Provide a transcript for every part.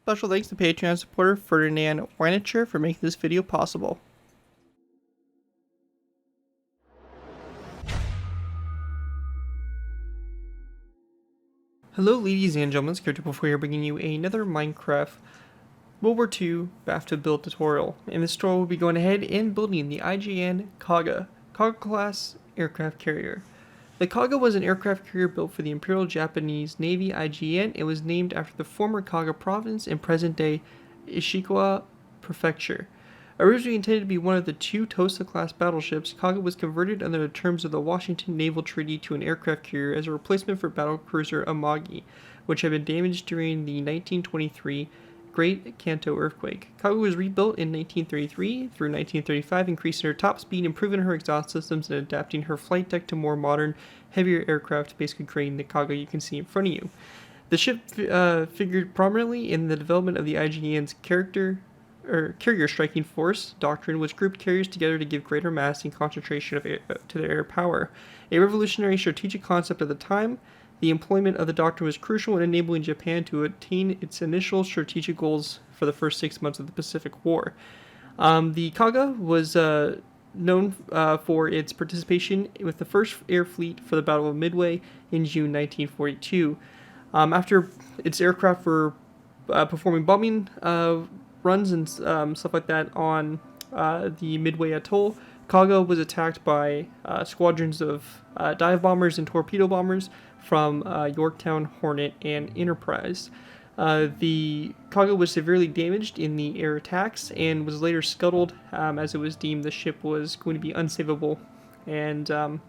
Special thanks to Patreon supporter Fernand Weinchter for making this video possible. Hello ladies and gentlemen, it's Crypto here bringing you another Minecraft World War II bathtub build tutorial. In this tutorial we'll be going ahead and building the IJN Kaga Kaga-Class aircraft carrier. The Kaga was an aircraft carrier built for the Imperial Japanese Navy IJN. It was named after the former Kaga province in present-day Ishikawa Prefecture. Originally intended to be one of the two Tosa-class battleships, Kaga was converted under the terms of the Washington Naval Treaty to an aircraft carrier as a replacement for battlecruiser Amagi, which had been damaged during the 1923 Great Kanto earthquake. Kaga was rebuilt in 1933 through 1935, increasing her top speed, improving her exhaust systems, and adapting her flight deck to more modern, heavier aircraft, basically creating the Kaga you can see in front of you. The ship figured prominently in the development of the IJN's carrier striking force doctrine, which grouped carriers together to give greater mass and concentration of air, to their air power. A revolutionary strategic concept at the time, the employment of the doctrine was crucial in enabling Japan to attain its initial strategic goals for the first 6 months of the Pacific War. The Kaga was known for its participation with the First Air Fleet for the Battle of Midway in June 1942. After its aircraft were performing bombing runs and stuff like that on the Midway Atoll, Kaga was attacked by squadrons of dive bombers and torpedo bombers from Yorktown, Hornet, and Enterprise. The Kaga was severely damaged in the air attacks and was later scuttled as it was deemed the ship was going to be unsavable. And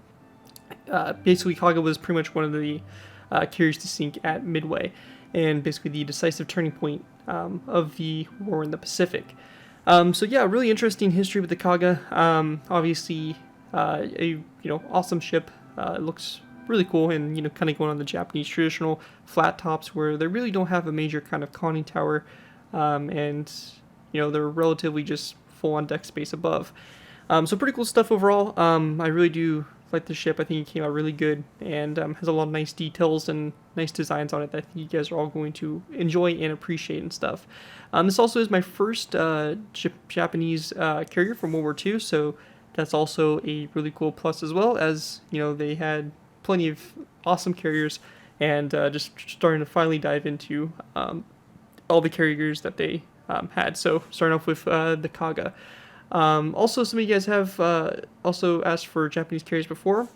basically Kaga was pretty much one of the carriers to sink at Midway, and basically the decisive turning point of the war in the Pacific. So yeah, really interesting history with the Kaga. Obviously, a awesome ship. It looks really cool, and kind of going on the Japanese traditional flat tops where they really don't have a major kind of conning tower, and they're relatively just full on deck space above. So pretty cool stuff overall. I really do like the ship. I think it came out really good and has a lot of nice details and nice designs on it that I think you guys are all going to enjoy and appreciate and stuff. This also is my first Japanese carrier from World War II, so that's also a really cool plus, as well as they had plenty of awesome carriers, and just starting to finally dive into all the carriers that they had. So starting off with the Kaga. Also, some of you guys have also asked for Japanese carriers before.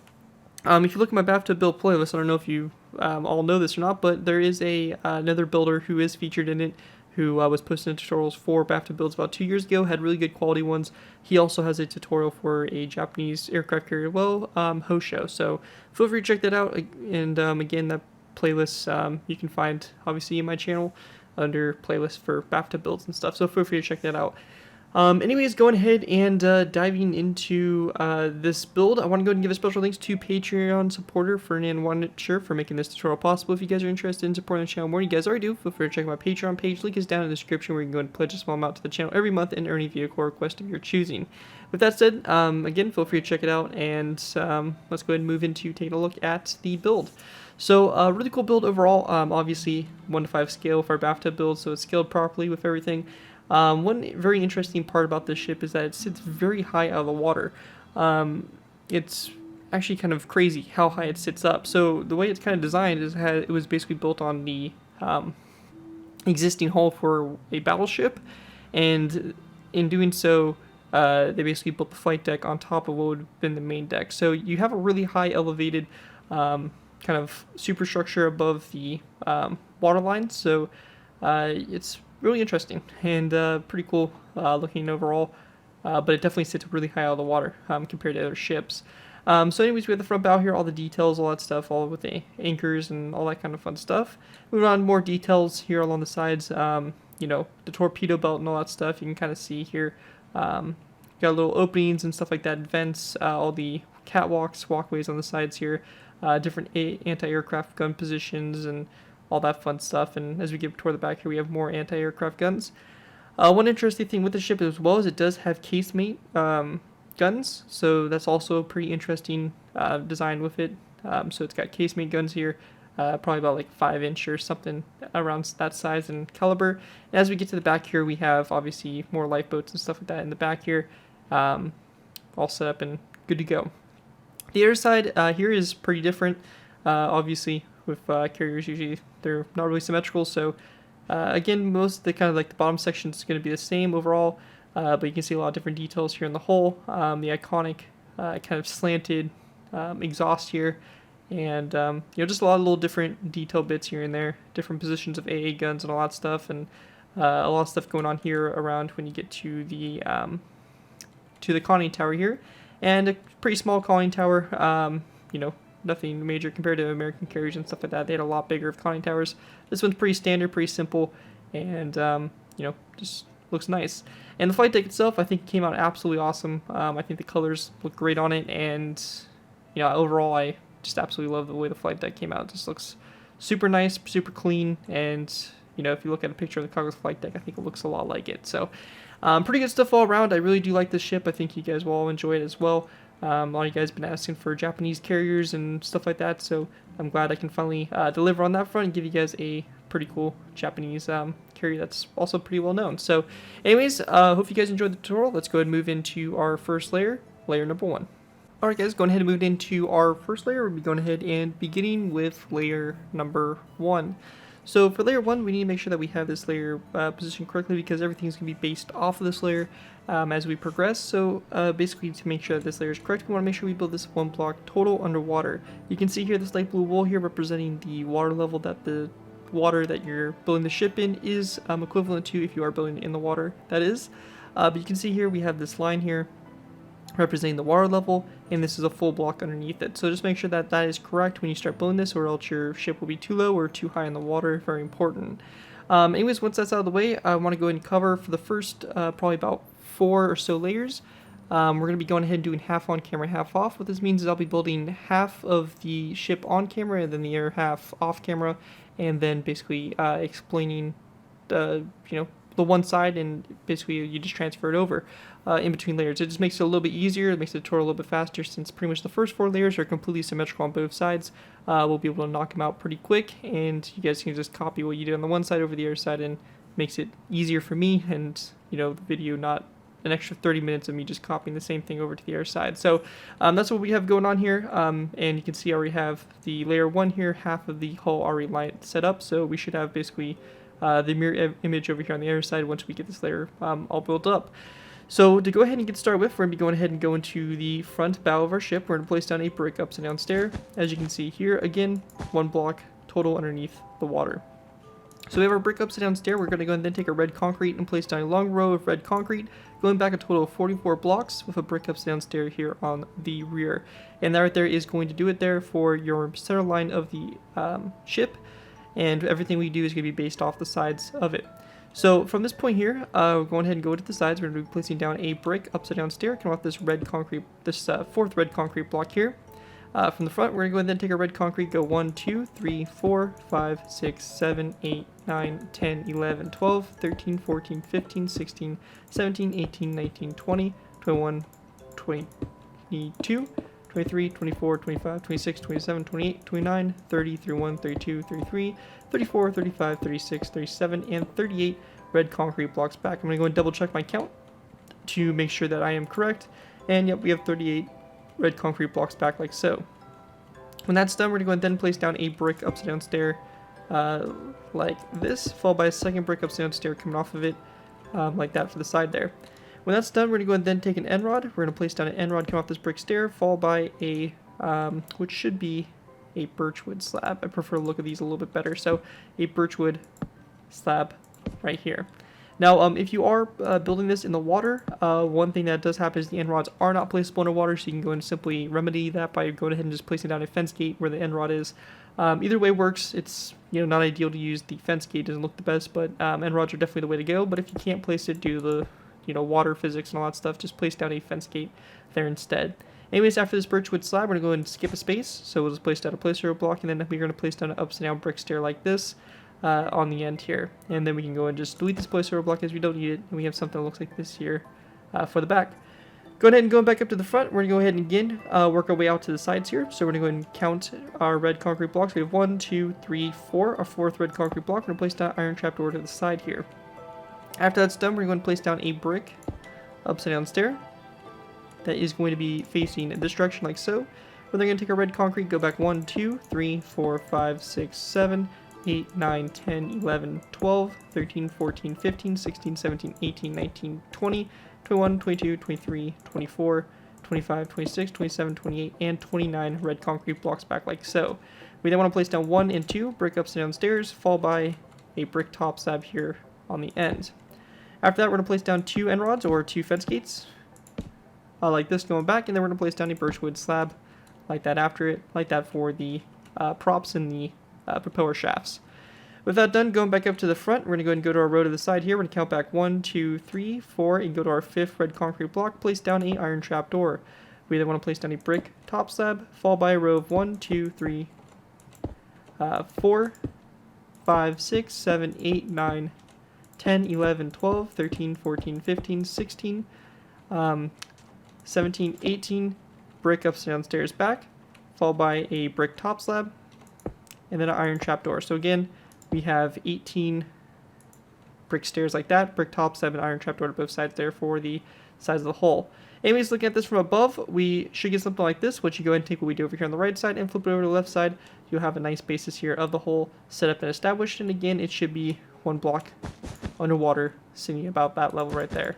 If you look at my bathtub build playlist, I don't know if you all know this or not, but there is another builder who is featured in it, who was posting tutorials for bathtub builds about 2 years ago, had really good quality ones. He also has a tutorial for a Japanese aircraft carrier, Hosho, so feel free to check that out. And again, that playlist you can find obviously in my channel under playlist for bathtub builds and stuff, so feel free to check that out. Anyways, going ahead and diving into this build, I want to go ahead and give a special thanks to Patreon supporter Fernand Weinchter for making this tutorial possible. If you guys are interested in supporting the channel more, you guys already do, feel free to check my Patreon page. Link is down in the description, where you can go and pledge a small amount to the channel every month and earn a vehicle request of your choosing. With that said, again, feel free to check it out, and let's go ahead and move into taking a look at the build. So, really cool build overall. Obviously, 1:5 scale for our bathtub build, so it's scaled properly with everything. One very interesting part about this ship is that it sits very high out of the water. It's actually kind of crazy how high it sits up. So the way it's kind of designed is it was basically built on the existing hull for a battleship, and in doing so, they basically built the flight deck on top of what would have been the main deck. So you have a really high elevated kind of superstructure above the waterline. So it's really interesting and pretty cool looking overall, but it definitely sits really high out of the water compared to other ships. So anyways, we have the front bow here, all the details, all that stuff, all with the anchors and all that kind of fun stuff. Moving on, more details here along the sides, the torpedo belt and all that stuff. You can kind of see here, got little openings and stuff like that, vents, all the catwalks, walkways on the sides here, different anti-aircraft gun positions and all that fun stuff. And as we get toward the back here, we have more anti-aircraft guns. One interesting thing with the ship as well is it does have casemate guns, so that's also a pretty interesting design with it. So it's got casemate guns here, probably about like 5" or something around that size and caliber. And as we get to the back here, we have obviously more lifeboats and stuff like that in the back here, all set up and good to go. The other side here is pretty different, obviously with carriers usually they're not really symmetrical, so again most of the kind of like the bottom section is going to be the same overall, but you can see a lot of different details here in the hull, the iconic kind of slanted exhaust here, and just a lot of little different detail bits here and there, different positions of AA guns and a lot of stuff, and a lot of stuff going on here around when you get to the conning tower here, and a pretty small conning tower. Nothing major compared to American carriers and stuff like that. They had a lot bigger of conning towers. This one's pretty standard, pretty simple, and just looks nice. And the flight deck itself, I think, came out absolutely awesome. I think the colors look great on it, and overall, I just absolutely love the way the flight deck came out. It just looks super nice, super clean, and if you look at a picture of the Kaga's flight deck, I think it looks a lot like it. So, pretty good stuff all around. I really do like this ship. I think you guys will all enjoy it as well. A lot of you guys have been asking for Japanese carriers and stuff like that, so I'm glad I can finally deliver on that front and give you guys a pretty cool Japanese carrier that's also pretty well known. So anyways, hope you guys enjoyed the tutorial. Let's go ahead and move into our first layer, layer number 1. Alright guys, going ahead and move into our first layer. We'll be going ahead and beginning with layer number 1. So for layer 1, we need to make sure that we have this layer positioned correctly, because everything's going to be based off of this layer as we progress. So basically, to make sure that this layer is correct, we want to make sure we build this 1 block total underwater. You can see here this light blue wool here representing the water level that the water that you're building the ship in is equivalent to if you are building it in the water, that is. But you can see here we have this line here representing the water level, and this is a full block underneath it. So just make sure that that is correct when you start building this, or else your ship will be too low or too high in the water. Very important. Anyways, once that's out of the way, I want to go ahead and cover for the first probably about 4 or so layers. We're going to be going ahead and doing half on camera, half off. What this means is I'll be building half of the ship on camera and then the other half off camera, and then basically explaining the one side, and basically you just transfer it over in between layers. It just makes it a little bit easier. It makes the tutorial a little bit faster, since pretty much the first 4 layers are completely symmetrical on both sides. We'll be able to knock them out pretty quick, and you guys can just copy what you did on the one side over the other side, and makes it easier for me, and the video not an extra 30 minutes of me just copying the same thing over to the other side. So that's what we have going on here, and you can see I already have the layer 1 here, half of the hull already set up, so we should have basically the mirror image over here on the other side once we get this layer all built up. So to go ahead and get started with, we're going to be going ahead and go into the front bow of our ship. We're going to place down a brick upside down stair. As you can see here, again, 1 block total underneath the water. So we have our brick upside down stair. We're going to go and then take a red concrete and place down a long row of red concrete, going back a total of 44 blocks with a brick upside down stair here on the rear. And that right there is going to do it there for your center line of the ship. And everything we do is going to be based off the sides of it. So from this point here, we're going ahead and go to the sides. We're going to be placing down a brick upside down stair, coming off this red concrete, this 4th red concrete block here. From the front, we're going to go ahead and take our red concrete, go 1, 2, 3, 4, 5, 6, 7, 8, 9, 10, 11, 12, 13, 14, 15, 16, 17, 18, 19, 20, 21, 22, 23, 24, 25, 26, 27, 28, 29, 30, 31, 32, 33, 34, 35, 36, 37, and 38 red concrete blocks back. I'm going to go and double check my count to make sure that I am correct. And yep, we have 38 red concrete blocks back like so. When that's done, we're going to go and then place down a brick upside down stair like this, followed by a second brick upside down stair coming off of it like that for the side there. When that's done, we're going to go and then take an end rod. We're going to place down an end rod coming off this brick stair, followed by a, which should be a birchwood slab. I prefer to look at these a little bit better. So a birchwood slab right here. Now, if you are building this in the water, one thing that does happen is the end rods are not placeable underwater, so you can go and simply remedy that by going ahead and just placing down a fence gate where the end rod is. Either way works. It's not ideal to use the fence gate; doesn't look the best, but end rods are definitely the way to go. But if you can't place it due to the water physics and all that stuff, just place down a fence gate there instead. Anyways, after this birchwood slab, we're going to go ahead and skip a space. So we'll just place down a placer block, and then we're going to place down an upside down brick stair like this on the end here. And then we can go and just delete this placer block as we don't need it, and we have something that looks like this here for the back. Go ahead and go back up to the front. We're going to go ahead and again work our way out to the sides here. So we're going to go ahead and count our red concrete blocks. We have 1, 2, 3, 4. Our fourth red concrete block. We're going to place down iron trapdoor to the side here. After that's done, we're going to place down a brick upside down stair that is going to be facing this direction like so. We're then going to take our red concrete, go back 1, 2, 3, 4, 5, 6, 7, 8, 9, 10, 11, 12, 13, 14, 15, 16, 17, 18, 19, 20, 21, 22, 23, 24, 25, 26, 27, 28, and 29 red concrete blocks back like so. We then want to place down 1 and 2 brick upside down stairs, followed by a brick top slab here on the end. After that, we're going to place down 2 end rods or 2 fence gates like this going back, and then we're going to place down a birchwood slab like that after it, like that for the props and the propeller shafts. With that done, going back up to the front, we're going to go ahead and go to our row to the side here. We're going to count back 1, 2, 3, 4, and go to our 5th red concrete block, place down a iron trap door. We then want to place down a brick top slab, followed by a row of 1, 2, 3, 4, 5, 6, 7, 8, 9, 10, 11, 12, 13, 14, 15, 16, 17, 18 brick upside down stairs back, followed by a brick top slab, and then an iron trap door. So again, we have 18 brick stairs like that, brick top slab, and iron trap door to both sides there for the size of the hole. Anyways, looking at this from above, we should get something like this, which you go ahead and take what we do over here on the right side and flip it over to the left side. You'll have a nice basis here of the hole set up and established, and again, it should be 1 block underwater, sitting about that level right there.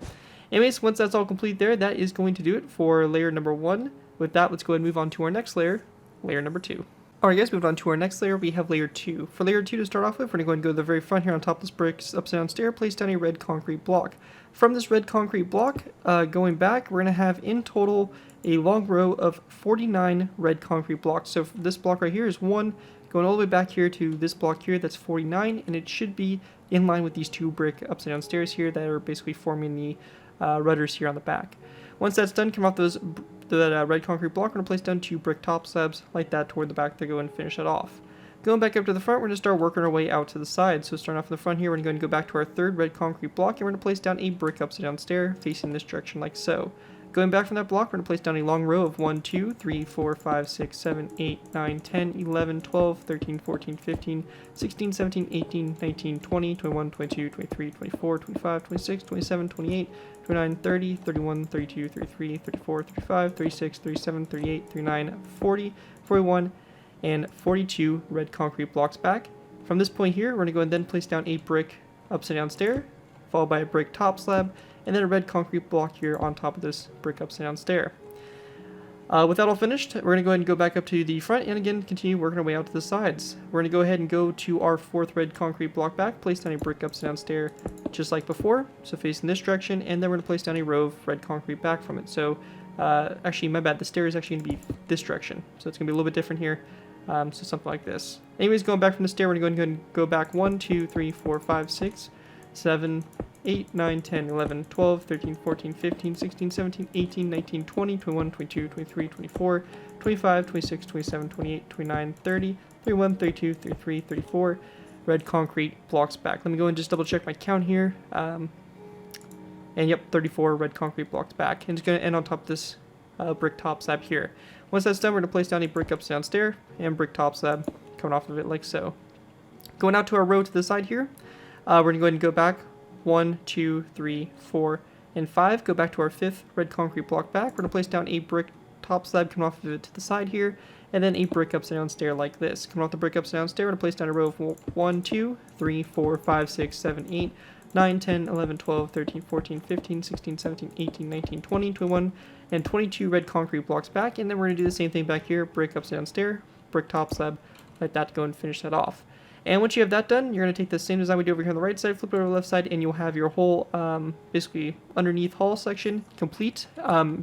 Anyways, once that's all complete there, that is going to do it for layer number 1. With that, let's go ahead and move on to our next layer, layer number 2. Alright guys, moving on to our next layer, we have layer 2. For layer 2 to start off with, we're going to go ahead and go to the very front here on top of this brick upside down stair, place down a red concrete block. From this red concrete block, going back, we're going to have in total a long row of 49 red concrete blocks. So this block right here is 1, going all the way back here to this block here, that's 49, and it should be in line with these 2 brick upside down stairs here that are basically forming the rudders here on the back. Once that's done, come off the red concrete block, we're going to place down 2 brick top slabs like that toward the back to go and finish it off. Going back up to the front, we're going to start working our way out to the side. So starting off in the front here, we're going to go back to our 3rd red concrete block, and we're going to place down a brick upside down stair facing this direction like so. Going back from that block, we're going to place down a long row of 1, 2, 3, 4, 5, 6, 7, 8, 9, 10, 11, 12, 13, 14, 15, 16, 17, 18, 19, 20, 21, 22, 23, 24, 25, 26, 27, 28, 29, 30, 31, 32, 33, 34, 35, 36, 37, 38, 39, 40, 41, and 42 red concrete blocks back. From this point here, we're going to go and then place down a brick upside down stair, followed by a brick top slab, and then a red concrete block here on top of this brick upside down stair. With that all finished, we're going to go ahead and go back up to the front and again continue working our way out to the sides. We're going to go ahead and go to our 4th red concrete block back, place down a brick upside down stair just like before, so facing this direction, and then we're going to place down a row of red concrete back from it. So actually, my bad, the stair is actually going to be this direction, so it's going to be a little bit different here. So something like this. Anyways, going back from the stair, we're going to go ahead and go back 1, 2, 3, 4, 5, 6, 7, 8, 9, 10, 11, 12, 13, 14, 15, 16, 17, 18, 19, 20, 21, 22, 23, 24, 25, 26, 27, 28, 29, 30, 31, 32, 33, 34 red concrete blocks back. Let me go and just double check my count here. And yep, 34 red concrete blocks back. And it's going to end on top of this brick top slab here. Once that's done, we're going to place down a brick upside down stair and brick top slab coming off of it like so. Going out to our row to the side here, we're going to go ahead and go back 1, 2, 3, 4, and 5. Go back to our 5th red concrete block back. We're going to place down a brick top slab coming off of it to the side here, and then a brick upside down stair like this. Coming off the brick upside down stair, we're going to place down a row of 1, 2, 3, 4, 5, 6, 7, 8, 9, 10, 11, 12, 13, 14, 15, 16, 17, 18, 19, 20, 21, and 22 red concrete blocks back. And then we're going to do the same thing back here, brick upside down stair, brick top slab, like that to go and finish that off. And once you have that done, you're going to take the same design we do over here on the right side, flip it over to the left side, and you'll have your whole, basically, underneath hull section complete.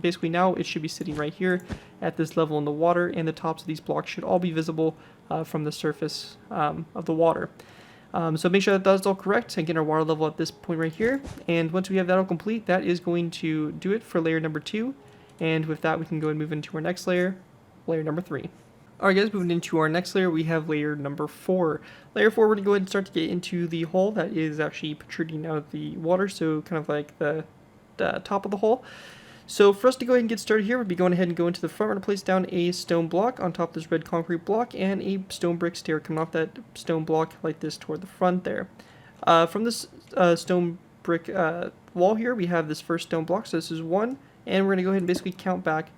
Basically now it should be sitting right here at this level in the water, and the tops of these blocks should all be visible from the surface of the water. So make sure that that's all correct, and get our water level at this point right here. And once we have that all complete, that is going to do it for layer number 2. And with that, we can go and move into our next layer, layer number 3. Alright guys, moving into our next layer, we have layer number 4. Layer 4, we're going to go ahead and start to get into the hole that is actually protruding out of the water, so kind of like the top of the hole. So for us to go ahead and get started here, we'll be going ahead and go into the front. We're going to place down a stone block on top of this red concrete block and a stone brick stair coming off that stone block like this toward the front there. From this stone brick wall here, we have this first stone block, so this is 1, and we're going to go ahead and basically count back,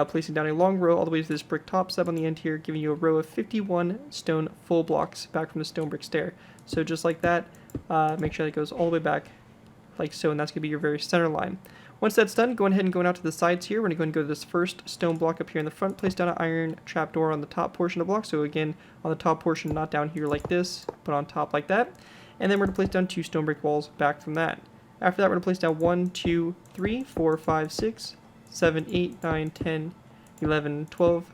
placing down a long row all the way to this brick top slab on the end here, giving you a row of 51 stone full blocks back from the stone brick stair. So just like that, make sure that goes all the way back like so, and that's going to be your very center line. Once that's done, go ahead and go out to the sides here. We're going to go and go to this first stone block up here in the front, place down an iron trapdoor on the top portion of the block. So again, on the top portion, not down here like this, but on top like that. And then we're going to place down 2 stone brick walls back from that. After that, we're going to place down 1, 2, 3, 4, 5, 6, 7, 8, 9, 10, 11, 12,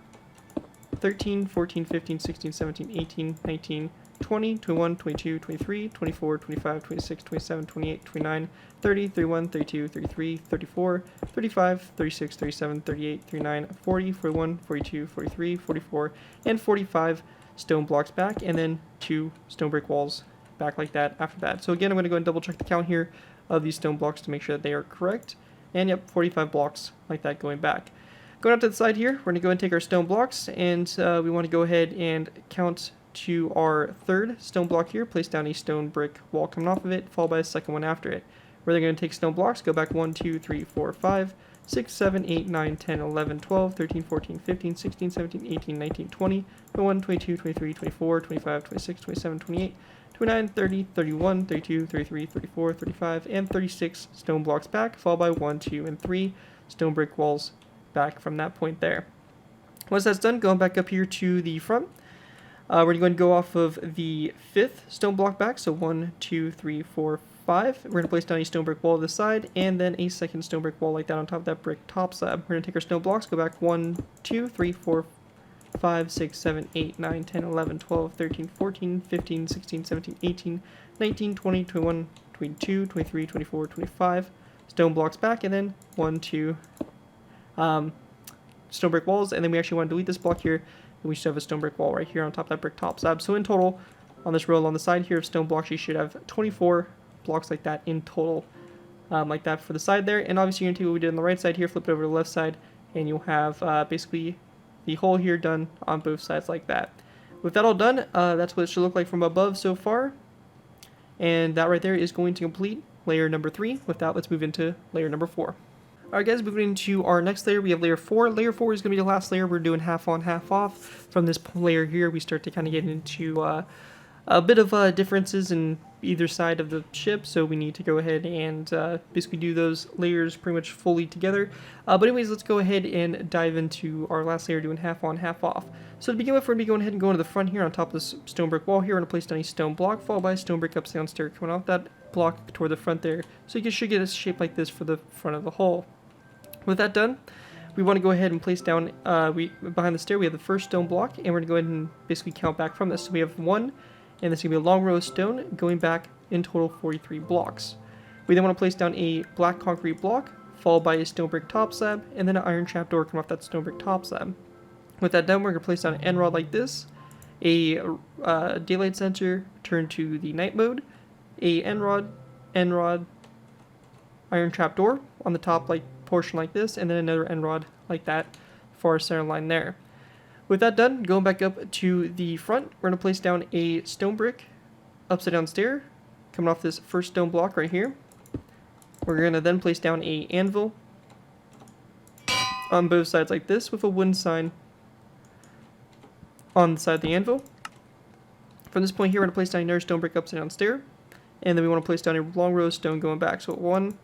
13, 14, 15, 16, 17, 18, 19, 20, 21, 22, 23, 24, 25, 26, 27, 28, 29, 30, 31, 32, 33, 34, 35, 36, 37, 38, 39, 40, 41, 42, 43, 44, and 45 stone blocks back, and then 2 stone brick walls back like that after that. So again, I'm going to go and double check the count here of these stone blocks to make sure that they are correct. And yep, 45 blocks like that going back. Going out to the side here, we're going to go and take our stone blocks, and we want to go ahead and count to our third stone block here, place down a stone brick wall coming off of it, followed by a second one after it. We're then going to take stone blocks, go back 1, 2, 3, 4, 5, 6, 7, 8, 9, 10, 11, 12, 13, 14, 15, 16, 17, 18, 19, 20, 21, 22, 23, 24, 25, 26, 27, 28, 29, 30, 31, 32, 33, 34, 35, and 36 stone blocks back, followed by 1, 2, and 3 stone brick walls back from that point there. Once that's done, going back up here to the front, we're going to go off of the 5th stone block back, so 1, 2, 3, 4, 5. We're going to place down a stone brick wall to the side, and then a second stone brick wall like that on top of that brick top slab. We're going to take our stone blocks, go back 1, 2, 3, 4, 5, 6, 7, 8, 9, 10, 11, 12, 13, 14, 15, 16, 17, 18, 19, 20, 21, 22, 23, 24, 25 stone blocks back, and then 1, 2 stone brick walls, and then we actually want to delete this block here, and we should have a stone brick wall right here on top of that brick top slab. So in total, on this row along the side here of stone blocks, you should have 24 blocks like that in total, like that for the side there. And obviously you're going to take what we did on the right side here, flip it over to the left side, and you'll have basically the hole here done on both sides like that. With that all done, that's what it should look like from above so far. And that right there is going to complete layer number 3. With that, let's move into layer number 4. Alright guys, moving into our next layer, we have layer 4. Layer 4 is going to be the last layer. We're doing half on, half off. From this layer here, we start to kind of get into a bit of differences in either side of the ship, so we need to go ahead and basically do those layers pretty much fully together. But anyways, let's go ahead and dive into our last layer doing half on, half off. So to begin with, we're going to be going ahead and going to the front here on top of this stone brick wall here. We're going to place down a stone block, followed by a stone brick upside down stair coming off that block toward the front there. So you should get a shape like this for the front of the hull. With that done, we want to go ahead and place down, behind the stair we have the first stone block, and we're going to go ahead and basically count back from this. So we have 1, and this is going to be a long row of stone going back in total 43 blocks. We then want to place down a black concrete block, followed by a stone brick top slab, and then an iron trapdoor coming off that stone brick top slab. With that done, we're going to place down an end rod like this, a daylight sensor turned to the night mode, a end rod, iron trapdoor on the top like portion like this, and then another end rod like that for our center line there. With that done, going back up to the front, we're going to place down a stone brick upside down stair coming off this first stone block right here. We're going to then place down a anvil on both sides like this with a wooden sign on the side of the anvil. From this point here, we're going to place down another stone brick upside down stair, and then we want to place down a long row of stone going back. So 1,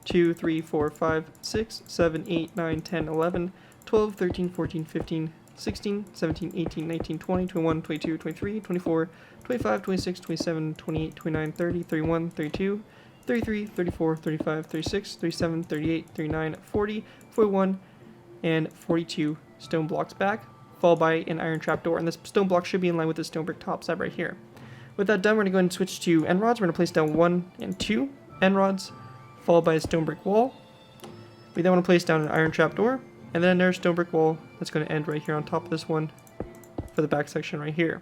2, 3, 4, 5, 6, 7, 8, 9, 10, 11, 12, 13, 14, 15, 16, 17, 18, 19, 20, 21, 22, 23, 24, 25, 26, 27, 28, 29, 30, 31, 32, 33, 34, 35, 36, 37, 38, 39, 40, 41, and 42 stone blocks back, followed by an iron trapdoor. And this stone block should be in line with the stone brick top slab right here. With that done, we're going to go ahead and switch to end rods. We're going to place down 1 and 2 end rods, followed by a stone brick wall. We then want to place down an iron trapdoor, and then another stone brick wall that's going to end right here on top of this one for the back section right here.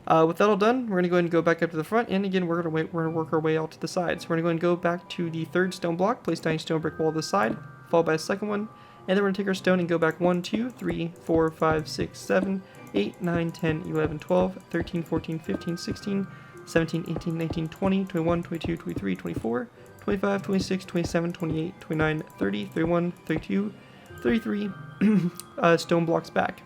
With that all done, we're going to go ahead and go back up to the front, and again, we're going to work our way out to the sides. So we're going to go ahead and go back to the third stone block, place down a stone brick wall to the side, followed followed by a second one. And then we're going to take our stone and go back 1, 2, 3, 4, 5, 6, 7, 8, 9, 10, 11, 12, 13, 14, 15, 16, 17, 18, 19, 20, 21, 22, 23, 24, 25, 26, 27, 28, 29, 30, 31, 32, 33 stone blocks back.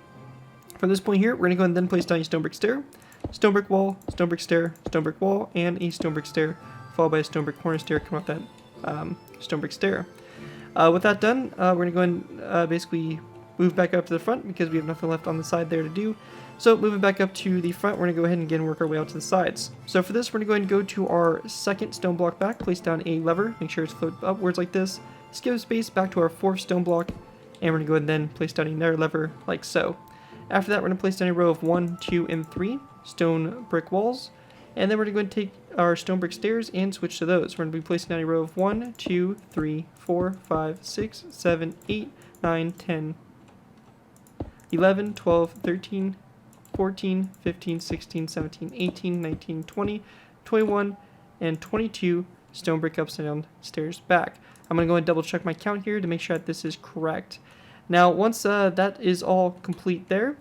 From this point here, we're going to go and then place down a stone brick stair, stone brick wall, stone brick stair, stone brick wall, and a stone brick stair, followed by a stone brick corner stair coming off that stone brick stair. With that done, we're going to go and basically move back up to the front because we have nothing left on the side there to do. So moving back up to the front, we're going to go ahead and again work our way out to the sides. So for this, we're going to go ahead and go to our second stone block back, place down a lever, make sure it's floated upwards like this, skip space back to our fourth stone block, and we're going to go ahead and then place down another lever like so. After that, we're going to place down a row of 1, 2, and 3 stone brick walls, and then we're going to take our stone brick stairs and switch to those. We're going to be placing down a row of 1, 2, 3, 4, 5, 6, 7, 8, 9, 10, 11, 12, 13, 14, 15, 16, 17, 18, 19, 20, 21, and 22 stone brick upside down stairs back. I'm going to go and double check my count here to make sure that this is correct. Now, once that is all complete there,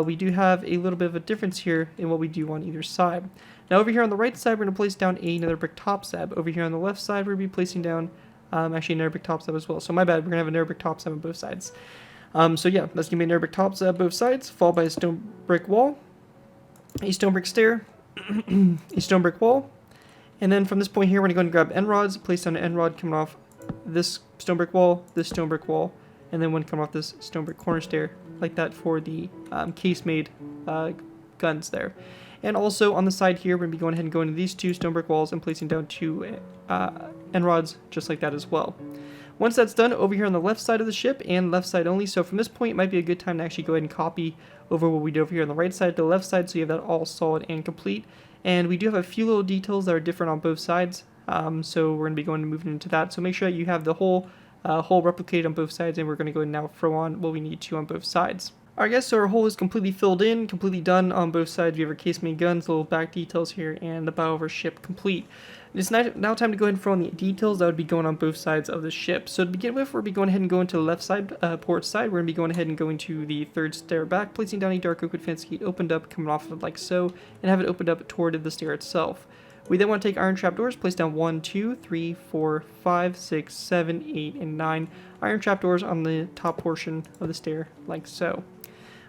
we do have a little bit of a difference here in what we do on either side. Now, over here on the right side, we're going to place down another brick top slab. Over here on the left side, we're going to be placing down actually another brick top slab as well. So my bad, we're going to have another brick top slab on both sides. So yeah, that's going to be another brick top slab both sides, followed by a stone brick wall, a stone brick stair, a stone brick wall, and then from this point here, we're going to go and grab end rods, place down an end rod coming off this stone brick wall, and then one coming off this stone brick corner stair, like that for the case-made guns there. And also on the side here, we're going to be going ahead and going to these two stone brick walls and placing down two end rods just like that as well. Once that's done, over here on the left side of the ship, and left side only, so from this point it might be a good time to actually go ahead and copy over what we did over here on the right side to the left side, so you have that all solid and complete. And we do have a few little details that are different on both sides, so we're going to be going to move into that. So make sure that you have the whole replicated on both sides, and we're going to go ahead and now throw on what we need to on both sides. Alright guys, so our hole is completely filled in, completely done on both sides. We have our case-made guns, little back details here, and the bow of our ship complete. It's now time to go ahead and throw on the details that would be going on both sides of the ship. So to begin with, we'll be going ahead and going to the left side, port side. We're going to be going ahead and going to the third stair back, placing down a dark oak with fancy gate opened up, coming off of it like so, and have it opened up toward the stair itself. We then want to take iron trapdoors, place down 1, 2, 3, 4, 5, 6, 7, 8, and 9 iron trapdoors on the top portion of the stair like so.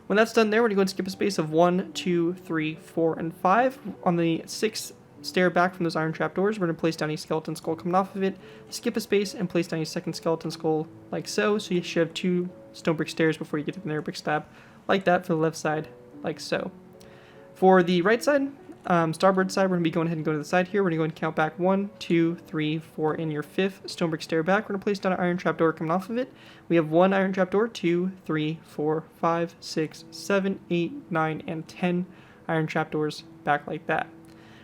When that's done there, we're going to go and skip a space of 1, 2, 3, 4, and 5. On the 6th stair back from those iron trapdoors, we're going to place down a skeleton skull coming off of it, skip a space, and place down a second skeleton skull like so. So you should have 2 stone brick stairs before you get to the nether brick slab, like that for the left side, like so. For the right side, starboard side, we're going to be going ahead and go to the side here. We're going to go and count back 1, 2, 3, 4, and your 5th stone brick stair back. We're going to place down an iron trapdoor coming off of it. We have 1 iron trapdoor, 2, 3, 4, 5, 6, 7, 8, 9, and 10 iron trapdoors back like that.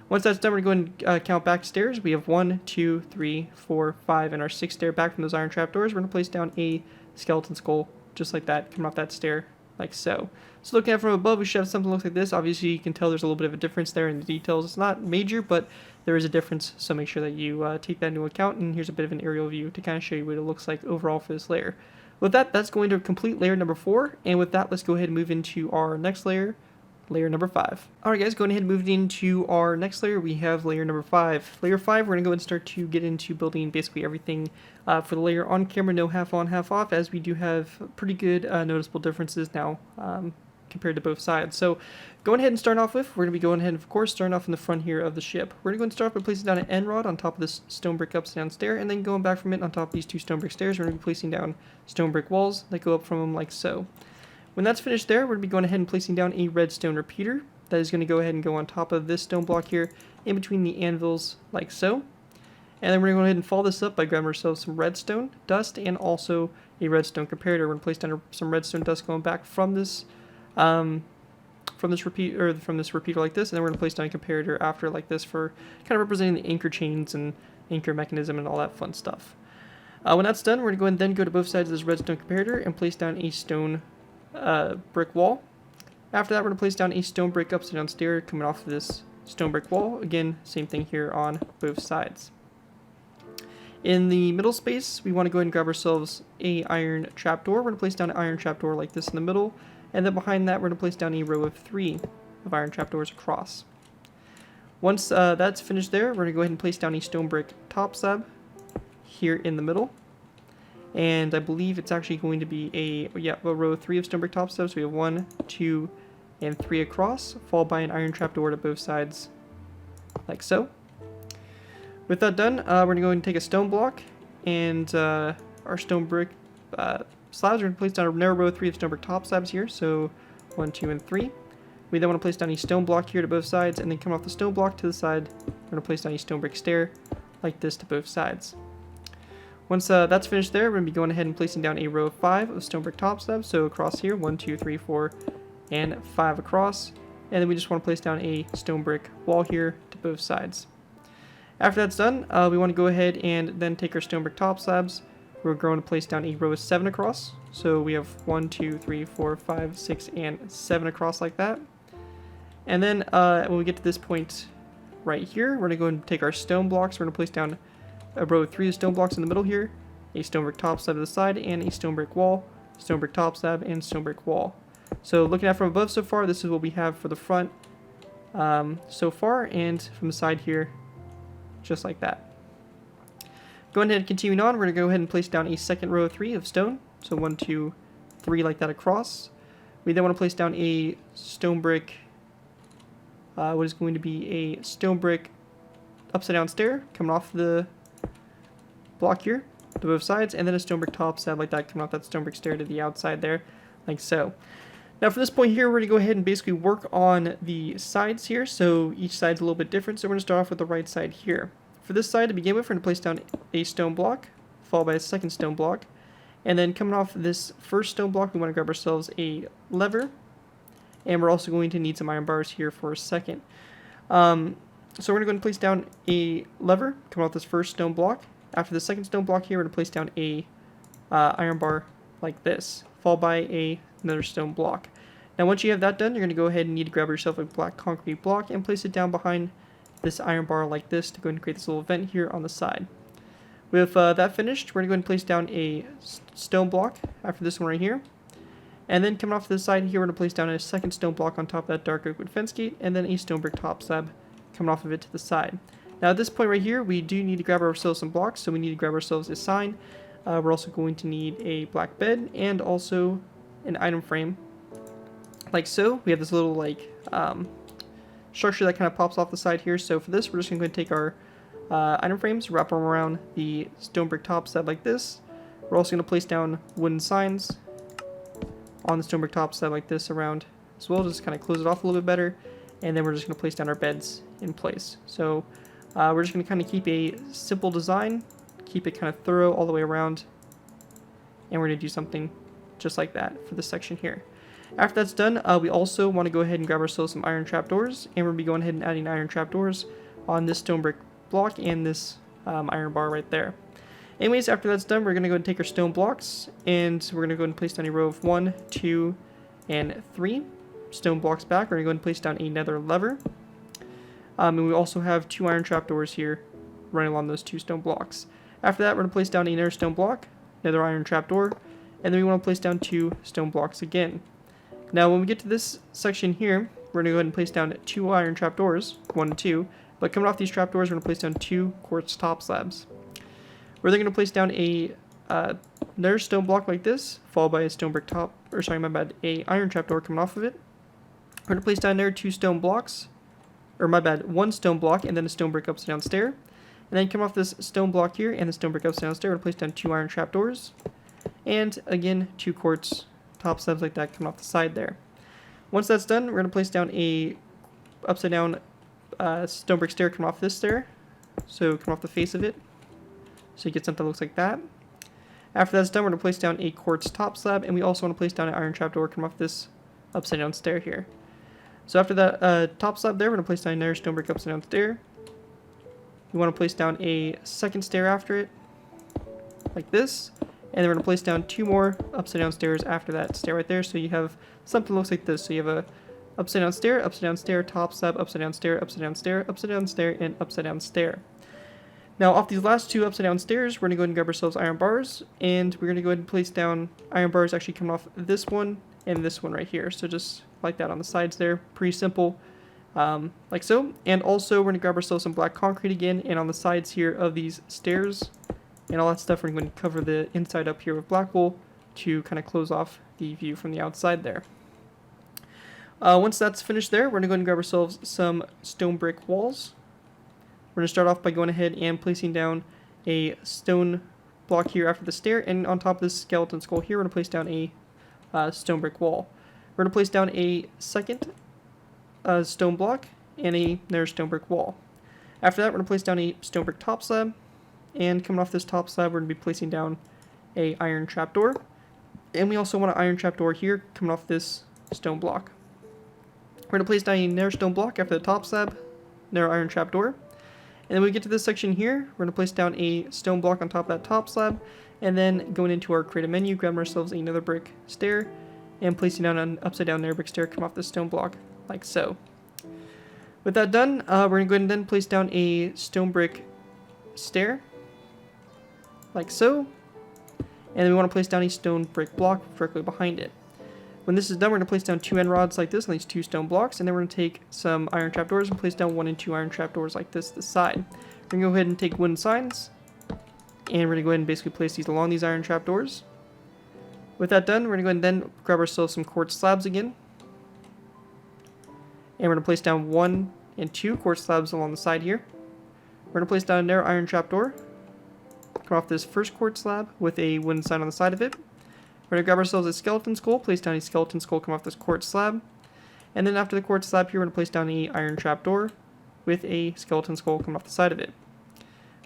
Once that's done, we're going to go and count back stairs. We have 1, 2, 3, 4, 5, and our 6th stair back from those iron trapdoors. We're going to place down a skeleton skull just like that, coming off that stair like so. So looking at it from above, we should have something that looks like this. Obviously, you can tell there's a little bit of a difference there in the details. It's not major, but there is a difference, so make sure that you take that into account. And here's a bit of an aerial view to kind of show you what it looks like overall for this layer. With that, that's going to complete layer number 4, and with that, let's go ahead and move into our next layer, layer number 5. Alright guys, going ahead and moving into our next layer, we have layer number 5. Layer 5, we're going to go and start to get into building basically everything for the layer on camera, no half on, half off, as we do have pretty good noticeable differences now compared to both sides. So going ahead and starting off with, we're going to be going ahead and of course starting off in the front here of the ship. We're going to go and start off by placing down an end rod on top of this stone brick upside down stair, and then going back from it on top of these 2 stone brick stairs, we're going to be placing down stone brick walls that go up from them like so. When that's finished there, we're going to be going ahead and placing down a redstone repeater that is going to go ahead and go on top of this stone block here in between the anvils like so. And then we're going to go ahead and follow this up by grabbing ourselves some redstone dust and also a redstone comparator. We're going to place down some redstone dust going back from this repeater like this, and then we're going to place down a comparator after like this for kind of representing the anchor chains and anchor mechanism and all that fun stuff. When that's done, we're going to go ahead and then go to both sides of this redstone comparator and place down a stone brick wall. After that, we're going to place down a stone brick upside down stair coming off of this stone brick wall. Again, same thing here on both sides. In the middle space, we want to go ahead and grab ourselves a iron trapdoor. We're going to place down an iron trapdoor like this in the middle, and then behind that, we're going to place down a row of 3 of iron trapdoors across. Once that's finished there, we're going to go ahead and place down a stone brick top slab here in the middle. And I believe it's actually going to be a row of 3 of stone brick top slabs. So we have 1, 2, and 3 across, followed by an iron trapdoor to both sides, like so. With that done, we're going to go ahead and take a stone block and our stone brick slabs. We're going to place down a narrow row of 3 of stone brick top slabs here. So 1, 2, and 3. We then want to place down a stone block here to both sides, and then come off the stone block to the side, we're going to place down a stone brick stair like this to both sides. Once that's finished there, we're going to be going ahead and placing down a row of 5 of stone brick top slabs. So across here, 1, 2, 3, 4, and 5 across. And then we just want to place down a stone brick wall here to both sides. After that's done, we want to go ahead and then take our stone brick top slabs. We're going to place down a row of 7 across. So we have 1, 2, 3, 4, 5, 6, and 7 across like that. And then when we get to this point right here, we're going to go and take our stone blocks. We're going to place down a row of 3 stone blocks in the middle here, a stone brick top slab to the side, and a stone brick wall, stone brick top slab, and stone brick wall. So looking at from above so far, this is what we have for the front so far, and from the side here, just like that. Going ahead and continuing on, we're going to go ahead and place down a second row of 3 of stone. So 1, 2, 3 like that across. We then want to place down a stone brick, what is going to be a stone brick upside down stair coming off the block here to both sides, and then a stone brick top slab like that coming off that stone brick stair to the outside there, like so. Now for this point here, we're going to go ahead and basically work on the sides here. So each side's a little bit different, so we're going to start off with the right side here. For this side to begin with, we're going to place down a stone block, followed by a second stone block, and then coming off this first stone block, we want to grab ourselves a lever, and we're also going to need some iron bars here for a second. So we're going to go ahead and place down a lever coming off this first stone block. After the second stone block here, we're going to place down a iron bar like this, followed by another stone block. Now once you have that done, you're going to go ahead and need to grab yourself a black concrete block and place it down behind this iron bar like this to go ahead and create this little vent here on the side. With that finished, we're going to go ahead and place down a stone block after this one right here. And then coming off to the side here, we're going to place down a second stone block on top of that dark oak wood fence gate, and then a stone brick top slab coming off of it to the side. Now at this point right here, we do need to grab ourselves some blocks, so we need to grab ourselves a sign. We're also going to need a black bed and also an item frame, like so. We have this little structure that kind of pops off the side here. So for this, we're just going to take our item frames, wrap them around the stone brick top slab like this. We're also going to place down wooden signs on the stone brick top slab like this around as well, just kind of close it off a little bit better. And then we're just going to place down our beds in place. So we're just going to kind of keep a simple design, keep it kind of thorough all the way around, and we're going to do something just like that for this section here. After that's done, we also want to go ahead and grab ourselves some iron trapdoors, and we're going to be going ahead and adding iron trapdoors on this stone brick block and this iron bar right there. Anyways, after that's done, we're going to go ahead and take our stone blocks, and we're going to go ahead and place down a row of 1, 2, and 3 stone blocks back. We're going to go ahead and place down another lever. And we also have 2 iron trapdoors here running along those 2 stone blocks. After that, we're going to place down another stone block, another iron trapdoor, and then we want to place down 2 stone blocks again. Now when we get to this section here, we're going to go ahead and place down 2 iron trapdoors, 1 and 2, but coming off these trapdoors, we're going to place down 2 quartz top slabs. We're then going to place down another stone block like this, followed by a stone brick top, or sorry, my bad, a iron trapdoor coming off of it. We're going to place down there 2 stone blocks, or my bad, 1 stone block and then a stone brick upside down stair. And then come off this stone block here and the stone brick upside down stair, we're going to place down 2 iron trapdoors. And again, 2 quartz top slabs like that coming off the side there. Once that's done, we're going to place down a upside down stone brick stair coming off this stair. So come off the face of it. So you get something that looks like that. After that's done, we're going to place down a quartz top slab, and we also want to place down an iron trapdoor coming off this upside down stair here. So after that top slab there, we're going to place down another stone brick upside down stair. We want to place down a second stair after it, like this. And then we're going to place down 2 more upside down stairs after that stair right there. So you have something that looks like this. So you have a upside down stair, top slab, upside down stair, upside down stair, upside down stair, and upside down stair. Now off these last two upside down stairs, we're going to go ahead and grab ourselves iron bars, and we're going to go ahead and place down iron bars actually coming off this one and this one right here. So just like that on the sides there, pretty simple, like so. And also we're going to grab ourselves some black concrete again, and on the sides here of these stairs and all that stuff, we're going to cover the inside up here with black wool to kind of close off the view from the outside there. Once that's finished there, we're going to go ahead and grab ourselves some stone brick walls. We're going to start off by going ahead and placing down a stone block here after the stair, and on top of this skeleton skull here, we're going to place down a stone brick wall. We're going to place down a second stone block and another stone brick wall. After that, we're going to place down a stone brick top slab, and coming off this top slab, we're going to be placing down a iron trapdoor, and we also want an iron trapdoor here coming off this stone block. We're going to place down another stone block after the top slab, another iron trapdoor. And then when we get to this section here, we're going to place down a stone block on top of that top slab, and then going into our creative menu, grabbing ourselves another brick stair, and placing down an upside down brick stair come off this stone block, like so. With that done, we're going to go ahead and then place down a stone brick stair, like so. And then we want to place down a stone brick block directly behind it. When this is done, we're going to place down two end rods like this on these two stone blocks, and then we're going to take some iron trapdoors and place down 1 and 2 iron trapdoors like this side. We're going to go ahead and take wooden signs, and we're going to go ahead and basically place these along these iron trapdoors. With that done, we're going to go ahead and then grab ourselves some quartz slabs again, and we're going to place down 1 and 2 quartz slabs along the side here. We're going to place down another iron trapdoor, come off this first quartz slab with a wooden sign on the side of it. We're going to grab ourselves a skeleton skull, place down a skeleton skull, come off this quartz slab. And then after the quartz slab here, we're going to place down an iron trapdoor with a skeleton skull coming off the side of it.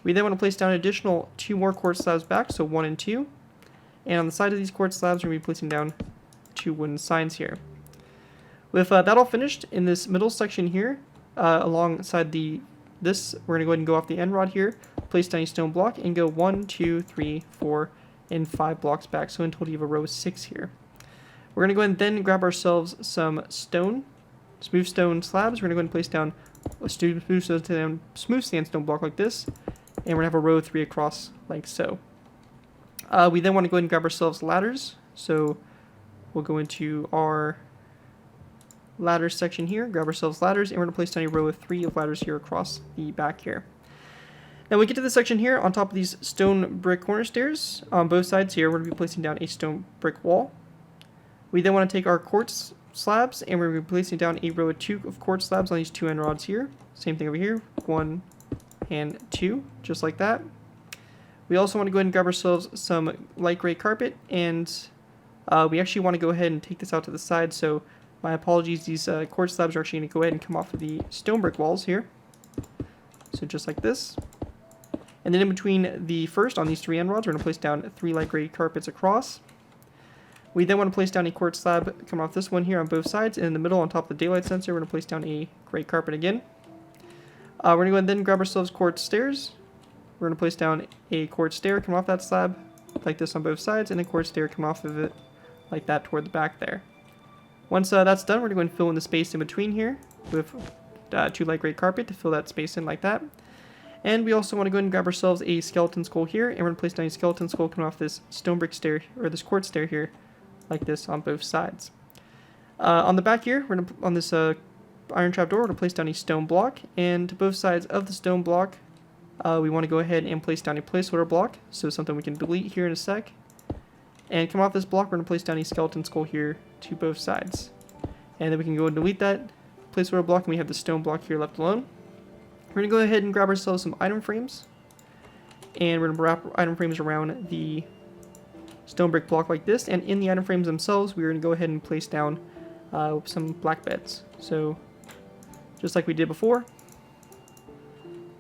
We then want to place down an additional 2 more quartz slabs back, so 1 and 2. And on the side of these quartz slabs, we're going to be placing down 2 wooden signs here. With that all finished, in this middle section here, alongside this, we're going to go ahead and go off the end rod here, place down a stone block, and go 1, 2, 3, 4, and 5 blocks back, so in total you have a row of 6 here. We're going to go ahead and then grab ourselves some smooth stone slabs. We're going to go ahead and place down a smooth sandstone block like this, and we're going to have a row of 3 across like so. We then want to go ahead and grab ourselves ladders, so we'll go into our ladders section here, grab ourselves ladders, and we're going to place down a row of 3 of ladders here across the back here. Now we get to this section here, on top of these stone brick corner stairs, on both sides here, we're going to be placing down a stone brick wall. We then want to take our quartz slabs, and we're going to be placing down a row of 2 of quartz slabs on these 2 end rods here. Same thing over here, 1 and 2, just like that. We also want to go ahead and grab ourselves some light gray carpet, and we actually want to go ahead and take this out to the side, so my apologies, these quartz slabs are actually going to go ahead and come off of the stone brick walls here. So just like this. And then in between the first, on these 3 end rods, we're going to place down 3 light gray carpets across. We then want to place down a quartz slab coming off this one here on both sides, and in the middle on top of the daylight sensor, we're going to place down a gray carpet again. We're going to go ahead and then grab ourselves quartz stairs. We're going to place down a quartz stair coming off that slab, like this on both sides, and a quartz stair come off of it like that toward the back there. Once that's done, we're going to go and fill in the space in between here with 2 light gray carpet to fill that space in like that. And we also want to go ahead and grab ourselves a skeleton skull here, and we're going to place down a skeleton skull coming off this stone brick stair, or this quartz stair here, like this on both sides. On the back here, we're going to, on this iron trapdoor, we're going to place down a stone block, and to both sides of the stone block, we want to go ahead and place down a placeholder block, so something we can delete here in a sec. And come off this block, we're going to place down a skeleton skull here to both sides. And then we can go and delete that placeholder block, and we have the stone block here left alone. We're going to go ahead and grab ourselves some item frames, and we're going to wrap item frames around the stone brick block like this, and in the item frames themselves, we're going to go ahead and place down some black beds. So, just like we did before,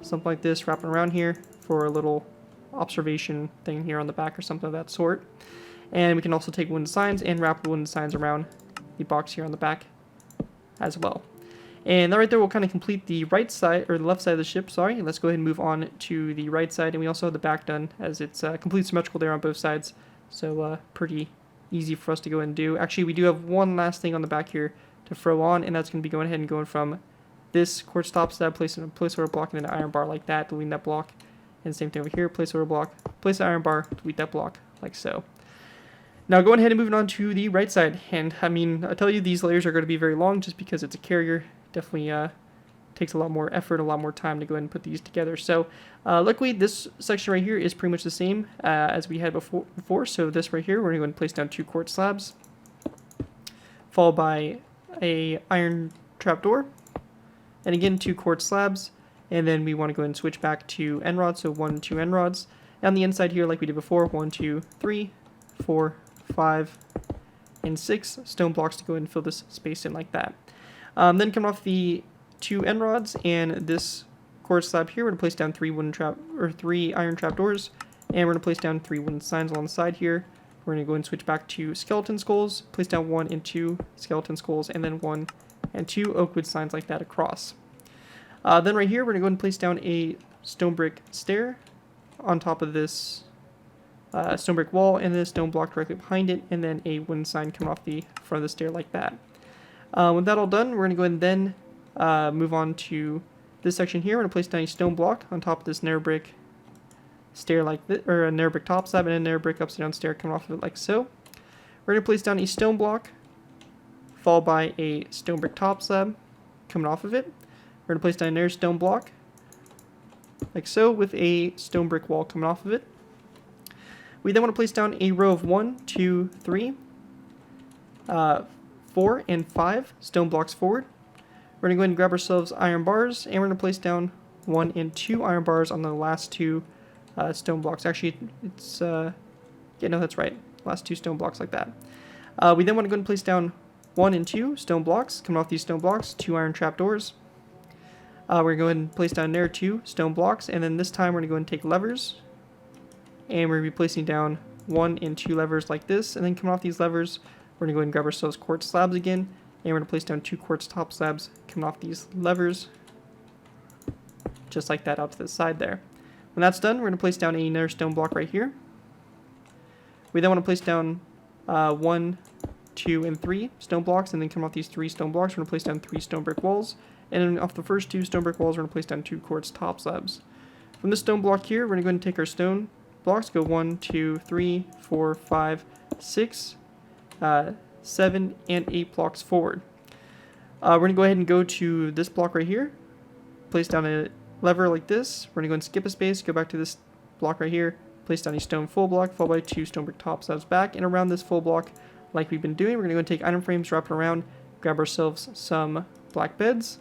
something like this, wrapping around here for a little observation thing here on the back or something of that sort. And we can also take wooden signs and wrap wooden signs around the box here on the back as well. And that right there will kind of complete the right side, or the left side of the ship, sorry. Let's go ahead and move on to the right side, and we also have the back done, as it's complete symmetrical there on both sides. So pretty easy for us to go ahead and do. Actually, we do have one last thing on the back here to throw on, and that's going to be going ahead and going from this quartz top slab, placing a placeholder block and an iron bar like that, deleting that block, And same thing over here, place order block, place the iron bar, delete that block, like so. Now going ahead and moving on to the right side. And I mean, I tell you, these layers are going to be very long just because it's a carrier. Definitely takes a lot more effort, a lot more time to go ahead and put these together. So luckily this section right here is pretty much the same as we had before. So this right here, we're going to go ahead and place down 2 quartz slabs, followed by a iron trapdoor, and again 2 quartz slabs, and then we want to go ahead and switch back to end rods, so 1, 2 end rods. And on the inside here, like we did before, 1, 2, 3, 4, 5, and 6 stone blocks to go ahead and fill this space in like that. Then coming off the 2 end rods and this quartz slab here, we're going to place down 3 iron trapdoors, and we're going to place down 3 wooden signs along the side here. We're going to go and switch back to skeleton skulls, place down 1 and 2 skeleton skulls, and then 1 and 2 oak wood signs like that across. Then right here, we're going to go and place down a stone brick stair on top of this stone brick wall, and then a stone block directly behind it, and then a wooden sign coming off the front of the stair like that. With that all done, we're going to go ahead and then move on to this section here. We're going to place down a stone block on top of this narrow brick stair like this, or a narrow brick top slab, and a narrow brick upside down stair coming off of it like so. We're going to place down a stone block, followed by a stone brick top slab coming off of it. We're going to place down another stone block, like so, with a stone brick wall coming off of it. We then want to place down a row of 1, 2, 3, 4, and 5 stone blocks forward. We're going to go ahead and grab ourselves iron bars, and we're going to place down 1 and 2 iron bars on the last 2 stone blocks. Actually, it's, yeah, no, that's right. Last 2 stone blocks like that. We then want to go ahead and place down 1 and 2 stone blocks. Coming off these stone blocks, 2 iron trapdoors. We're going to go ahead and place down there 2 stone blocks, and then this time we're going to go ahead and take levers, and we're going to be placing down 1 and 2 levers like this, and then coming off these levers, we're going to go ahead and grab ourselves quartz slabs again, and we're going to place down 2 quartz top slabs coming off these levers, just like that out to the side there. When that's done, we're going to place down another stone block right here. We then want to place down 1, 2, and 3 stone blocks, and then come off these 3 stone blocks, we're going to place down 3 stone brick walls, and then off the first 2 stone brick walls, we're going to place down 2 quartz top slabs. From this stone block here, we're going to go ahead and take our stone blocks, go 1, 2, 3, 4, 5, 6, 7, and 8 blocks forward. We're going to go ahead and go to this block right here, place down a lever like this. We're going to go and skip a space, go back to this block right here, place down a stone full block, followed by 2 stone brick top slabs back, and around this full block, like we've been doing, we're going to go and take item frames, wrap it around, grab ourselves some black beds,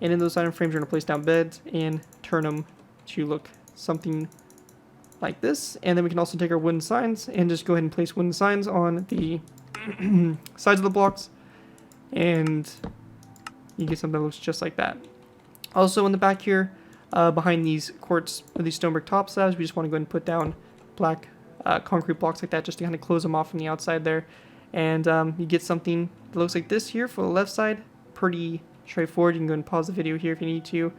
and in those item frames, we're going to place down beds and turn them to look something like this. And then we can also take our wooden signs and just go ahead and place wooden signs on the sides of the blocks, and you get something that looks just like that. Also in the back here, behind these stone brick top slabs, we just want to go ahead and put down black concrete blocks like that, just to kind of close them off from the outside there. And you get something that looks like this here for the left side. Pretty straightforward. You can go and pause the video here if you need to,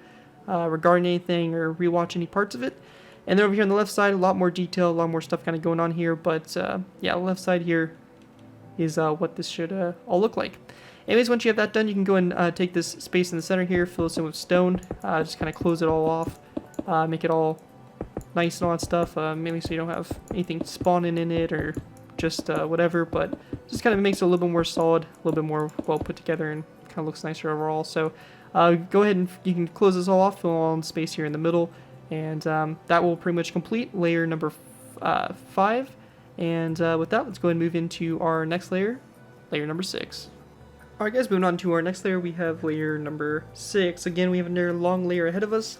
regarding anything or rewatch any parts of it. And then over here on the left side, a lot more detail, a lot more stuff kind of going on here. But yeah, the left side here is what this should all look like. Anyways, once you have that done, you can go and take this space in the center here, fill this in with stone, just kind of close it all off, make it all nice and all that stuff, mainly so you don't have anything spawning in it or just whatever, but just kind of makes it a little bit more solid, a little bit more well put together, and kind of looks nicer overall. So go ahead and you can close this all off, fill all in space here in the middle, and that will pretty much complete layer number 5. And with that, let's go ahead and move into our next layer, layer number 6. Alright guys, moving on to our next layer, we have layer number 6. Again, we have another long layer ahead of us.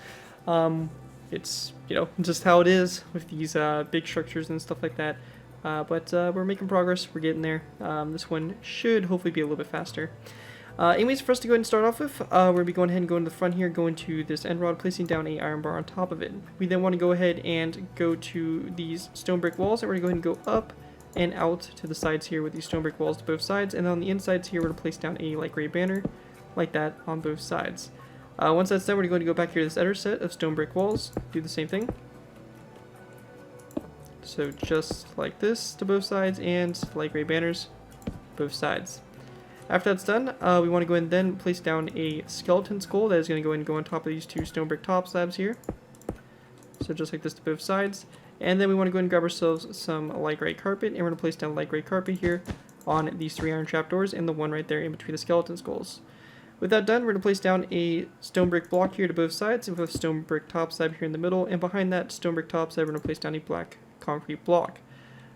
It's, you know, just how it is with these big structures and stuff like that. But we're making progress, we're getting there. This one should hopefully be a little bit faster. Anyways, for us to go ahead and start off with, we're going to be going ahead and going to the front here, going to this end rod, placing down a iron bar on top of it. We then want to go ahead and go to these stone brick walls, and we're going to go ahead and go up and out to the sides here with these stone brick walls to both sides. And then on the insides here, we're going to place down a light gray banner like that on both sides. Once that's done, we're going to go back here to this other set of stone brick walls, do the same thing. So just like this to both sides, and light gray banners both sides. After that's done, we want to go ahead and then place down a skeleton skull that is going to go ahead and go on top of these 2 stone brick top slabs here. So just like this to both sides. And then we want to go ahead and grab ourselves some light gray carpet, and we're going to place down light gray carpet here on these 3 iron trapdoors and the one right there in between the skeleton skulls. With that done, we're going to place down a stone brick block here to both sides, and with a stone brick top slab here in the middle, and behind that stone brick top slab, we're going to place down a black concrete block.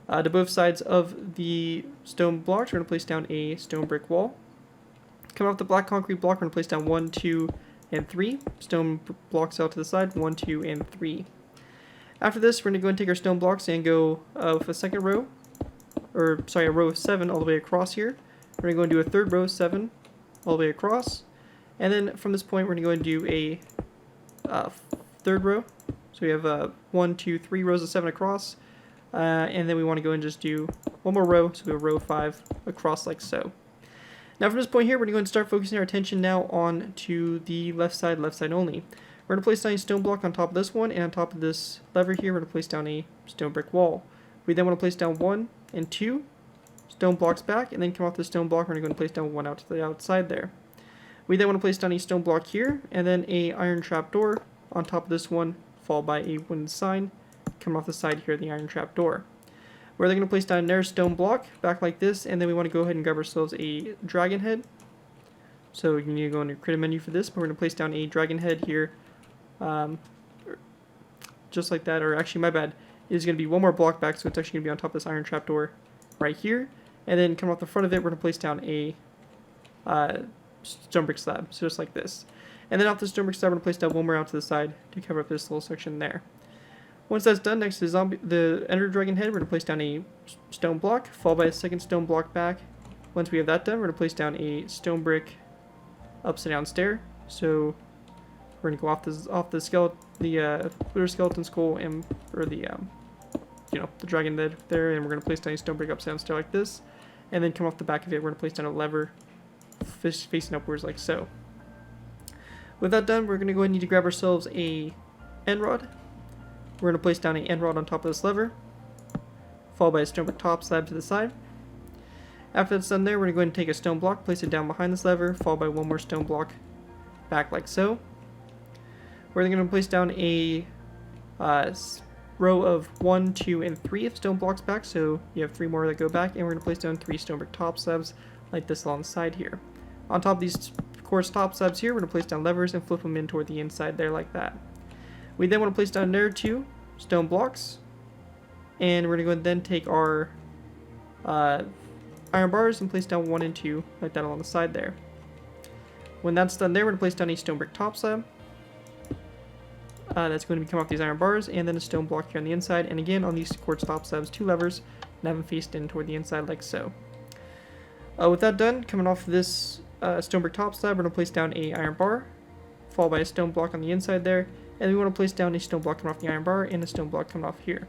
To both sides of the stone blocks, we're going to place down a stone brick wall. Coming off the black concrete block, we're going to place down 1, 2, and 3. Stone blocks out to the side, 1, 2, and 3. After this, we're going to go and take our stone blocks and go with a second row, a row of 7 all the way across here. We're going to go and do a third row of 7 all the way across. And then from this point, we're going to go and do a third row. So we have 1, 2, 3 rows of 7 across. And then we want to go and just do one more row, so we have a row of 5 across like so. Now from this point here, we're going to go and start focusing our attention now on to the left side only. We're going to place down a stone block on top of this one, and on top of this lever here, we're going to place down a stone brick wall. We then want to place down 1 and 2 stone blocks back, and then come off the stone block, we're going to go and place down 1 out to the outside there. We then want to place down a stone block here, and then a iron trapdoor on top of this one, followed by a wooden sign, come off the side here, the iron trapdoor. We're then going to place down another stone block back like this, and then we want to go ahead and grab ourselves a dragon head. So you need to go into create a menu for this, but we're going to place down a dragon head here, just like that. Or actually, my bad, it's going to be one more block back, so it's actually going to be on top of this iron trapdoor right here. And then come off the front of it, we're going to place down a stone brick slab, so just like this. And then off the stone brick slab, we're going to place down one more out to the side to cover up this little section there. Once that's done, next to the Ender Dragon head, we're going to place down a stone block, followed by a second stone block back. Once we have that done, we're going to place down a stone brick upside down stair. So we're going to go off the skeleton skull and the dragon head there, and we're going to place down a stone brick upside down stair like this, and then come off the back of it. We're going to place down a lever facing upwards like so. With that done, we're going to go ahead and need to grab ourselves a end rod. We're going to place down an end rod on top of this lever, followed by a stone brick top slab to the side. After that's done there, we're going to go ahead and take a stone block, place it down behind this lever, followed by one more stone block back like so. We're then going to place down a row of 1, 2, and 3 of stone blocks back, so you have 3 more that go back, and we're going to place down 3 stone brick top slabs like this along the side here. On top of these coarse top slabs here, we're going to place down levers and flip them in toward the inside there like that. We then want to place down another 2 stone blocks, and we're going to go and then take our iron bars and place down 1 and 2 like that along the side there. When that's done there, we're going to place down a stone brick top slab. That's going to come off these iron bars, and then a stone block here on the inside, and again on these quartz top slabs, 2 levers, and have them faced in toward the inside like so. With that done, coming off this stone brick top slab, we're going to place down a iron bar, followed by a stone block on the inside there, and we want to place down a stone block coming off the iron bar and a stone block coming off here.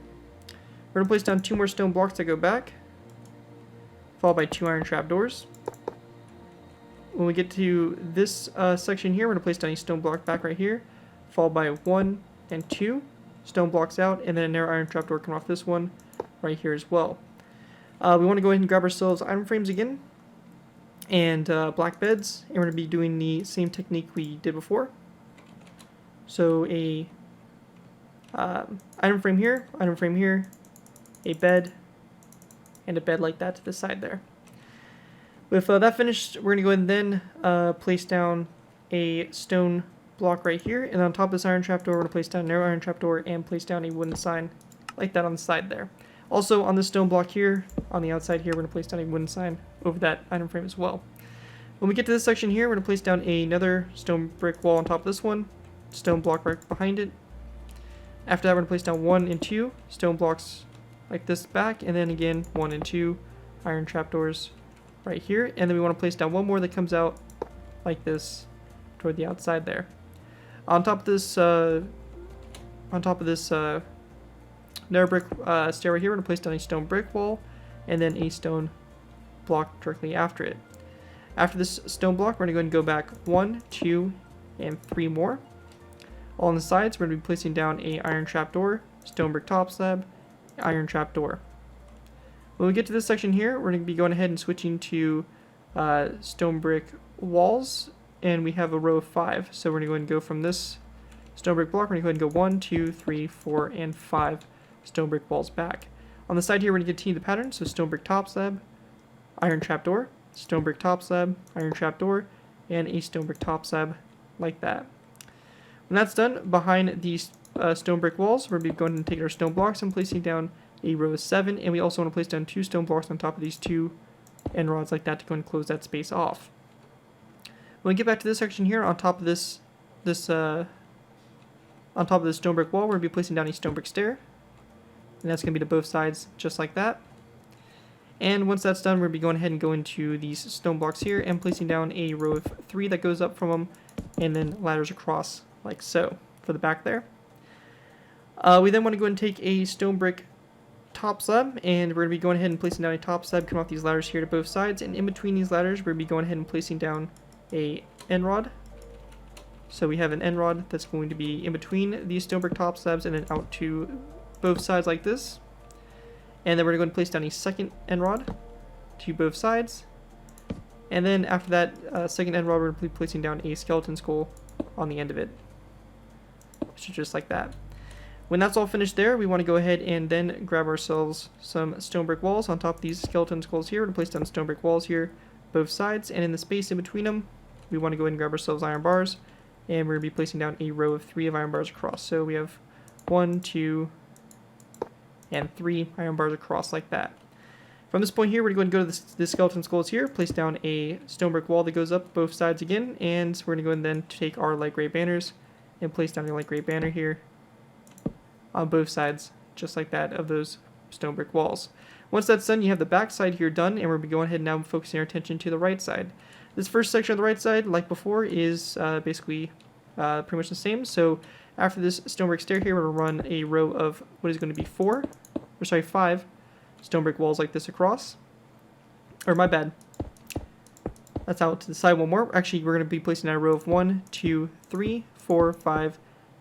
We're going to place down 2 more stone blocks that go back, followed by 2 iron trapdoors. When we get to this section here, we're going to place down a stone block back right here, followed by 1 and 2 stone blocks out, and then a narrow iron trapdoor coming off this one right here as well. We want to go ahead and grab ourselves iron frames again, and black beds, and we're going to be doing the same technique we did before. So a item frame here, a bed, and a bed like that to the side there. With that finished, we're going to go ahead and then place down a stone block right here, and on top of this iron trapdoor, we're going to place down a narrow iron trapdoor and place down a wooden sign like that on the side there. Also, on this stone block here, on the outside here, we're going to place down a wooden sign over that item frame as well. When we get to this section here, we're going to place down another stone brick wall on top of this one, stone block right behind it. After that, we're going to place down 1 and 2 stone blocks like this back, and then again 1 and 2 iron trapdoors right here, and then we want to place down one more that comes out like this toward the outside there. On top of this narrow brick stairway here, we're going to place down a stone brick wall and then a stone block directly after it. After this stone block, we're going to go and go back 1, 2, and 3 more. All on the sides, we're going to be placing down a iron trapdoor, stone brick top slab, iron trapdoor. When we get to this section here, we're going to be going ahead and switching to stone brick walls, and we have a row of 5. So we're going to go and go from this stone brick block. We're going to go ahead and go 1, 2, 3, 4, and 5 stone brick walls back. On the side here, we're going to continue the pattern. So stone brick top slab, iron trapdoor, stone brick top slab, iron trapdoor, and a stone brick top slab like that. When that's done, behind these stone brick walls, we're going to be going and taking our stone blocks and placing down a row of 7, and we also want to place down 2 stone blocks on top of these 2 end rods like that to go and close that space off. When we get back to this section here, on top of this stone brick wall, we're going to be placing down a stone brick stair, and that's going to be to both sides just like that. And once that's done, we're going to be going ahead and going to these stone blocks here and placing down a row of 3 that goes up from them, and then ladders across like so for the back there. We then want to go and take a stone brick top slab, and we're going to be going ahead and placing down a top slab coming off these ladders here to both sides, and in between these ladders we're going to be going ahead and placing down a end rod. So we have an end rod that's going to be in between these stone brick top slabs and then out to both sides like this. And then we're going to go and place down a second end rod to both sides, and then after that second end rod we're going to be placing down a skeleton skull on the end of it. So just like that. When that's all finished there, we want to go ahead and then grab ourselves some stone brick walls on top of these skeleton skulls here. We're going to place down stone brick walls here, both sides, and in the space in between them, we want to go ahead and grab ourselves iron bars, and we're going to be placing down a row of 3 of iron bars across. So we have 1, 2, and 3 iron bars across like that. From this point here, we're going to go to the skeleton skulls here, place down a stone brick wall that goes up both sides again, and we're going to go and then take our light gray banners and place down a light gray banner here on both sides, just like that, of those stone brick walls. Once that's done, you have the back side here done, and we're going ahead and now focusing our attention to the right side. This first section on the right side, like before, is basically pretty much the same. So after this stone brick stair here, we're going to run a row of what is going to be 5 stone brick walls like this across. Or my bad. That's out to the side one more. Actually, we're going to be placing a row of 1, 2, 3, 4, 5,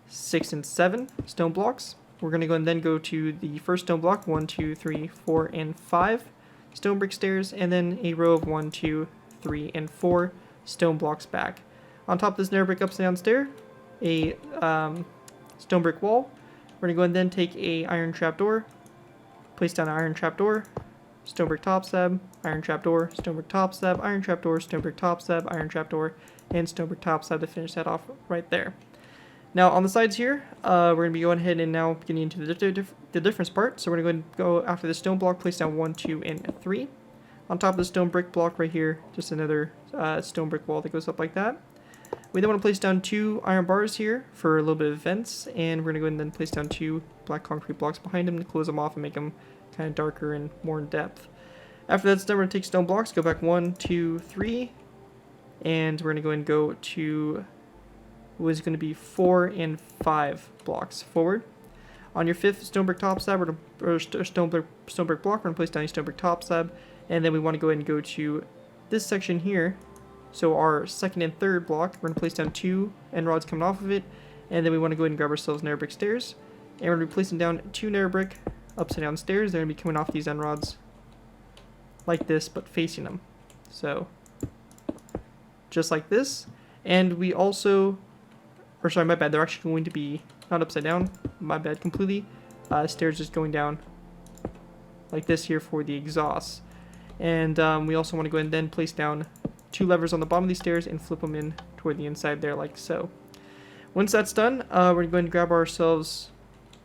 6, and 7 stone blocks. We're going to go and then go to the first stone block, 1, 2, 3, 4, and 5 stone brick stairs, and then a row of 1, 2, 3, and 4 stone blocks back. On top of this narrow brick upside down stair, a stone brick wall. We're going to go and then take a iron trapdoor, place down an iron trapdoor, stone brick top slab, iron trapdoor, stone brick top slab, iron trapdoor, stone brick top slab, iron trapdoor, and stone brick top slab to finish that off right there. Now on the sides here, we're going to be going ahead and now getting into the difference part. So we're going to go after the stone block, place down 1, 2, and 3. On top of the stone brick block right here, just another stone brick wall that goes up like that. We then want to place down 2 iron bars here for a little bit of vents, and we're going to go ahead and then place down 2 black concrete blocks behind them to close them off and make them kind of darker and more in depth. After that's done, we're going to take stone blocks, go back 1, 2, 3, and we're going to go and go to what is going to be 4 and 5 blocks forward. On your 5th stone brick top slab, or stone brick block, we're going to place down a stone brick top slab, and then we want to go ahead and go to this section here. So our 2nd and 3rd block, we're going to place down 2 end rods coming off of it, and then we want to go ahead and grab ourselves narrow brick stairs, and we're going to be placing down 2 narrow brick upside down stairs. They're going to be coming off these end rods like this, but facing them. So just like this. And we also, or sorry, my bad, they're actually going to be not upside down, my bad completely. Stairs just going down like this here for the exhaust. And we also want to go ahead and then place down 2 levers on the bottom of these stairs and flip them in toward the inside there like so. Once that's done, we're going to grab ourselves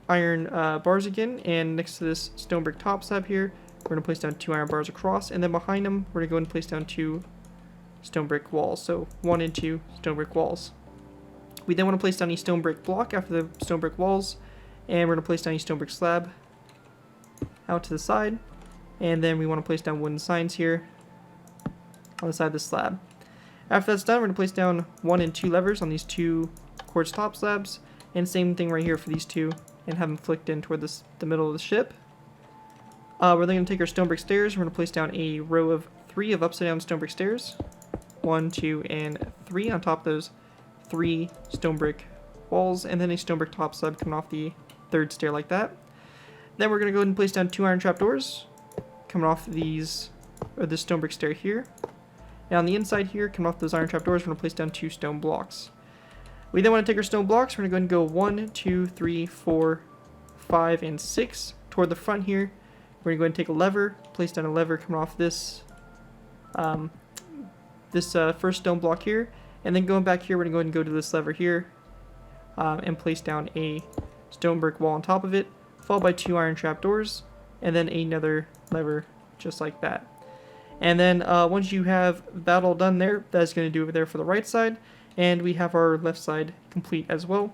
iron bars again, and next to this stone brick top slab here, we're going to place down 2 iron bars across, and then behind them, we're going to go and place down 2 stone brick walls, so 1 and 2 stone brick walls. We then want to place down a stone brick block after the stone brick walls, and we're going to place down a stone brick slab out to the side, and then we want to place down wooden signs here on the side of the slab. After that's done, we're going to place down 1 and 2 levers on these 2 quartz top slabs, and same thing right here for these 2, and have them flicked in toward the middle of the ship. We're then going to take our stone brick stairs. We're going to place down a row of 3 of upside down stone brick stairs, 1, 2, and 3 on top of those 3 stone brick walls, and then a stone brick top slab coming off the 3rd stair like that. Then we're going to go ahead and place down 2 iron trapdoors coming off this stone brick stair here. And on the inside here, coming off those iron trapdoors, we're going to place down 2 stone blocks. We then want to take our stone blocks. We're going to go ahead and go 1, 2, 3, 4, 5, and 6 toward the front here. We're going to go ahead and take a lever, place down a lever coming off this first stone block here, and then going back here, we're going to go ahead and go to this lever here and place down a stone brick wall on top of it, followed by 2 iron trapdoors, and then another lever just like that. And then once you have that all done there, that's going to do it there for the right side, and we have our left side complete as well.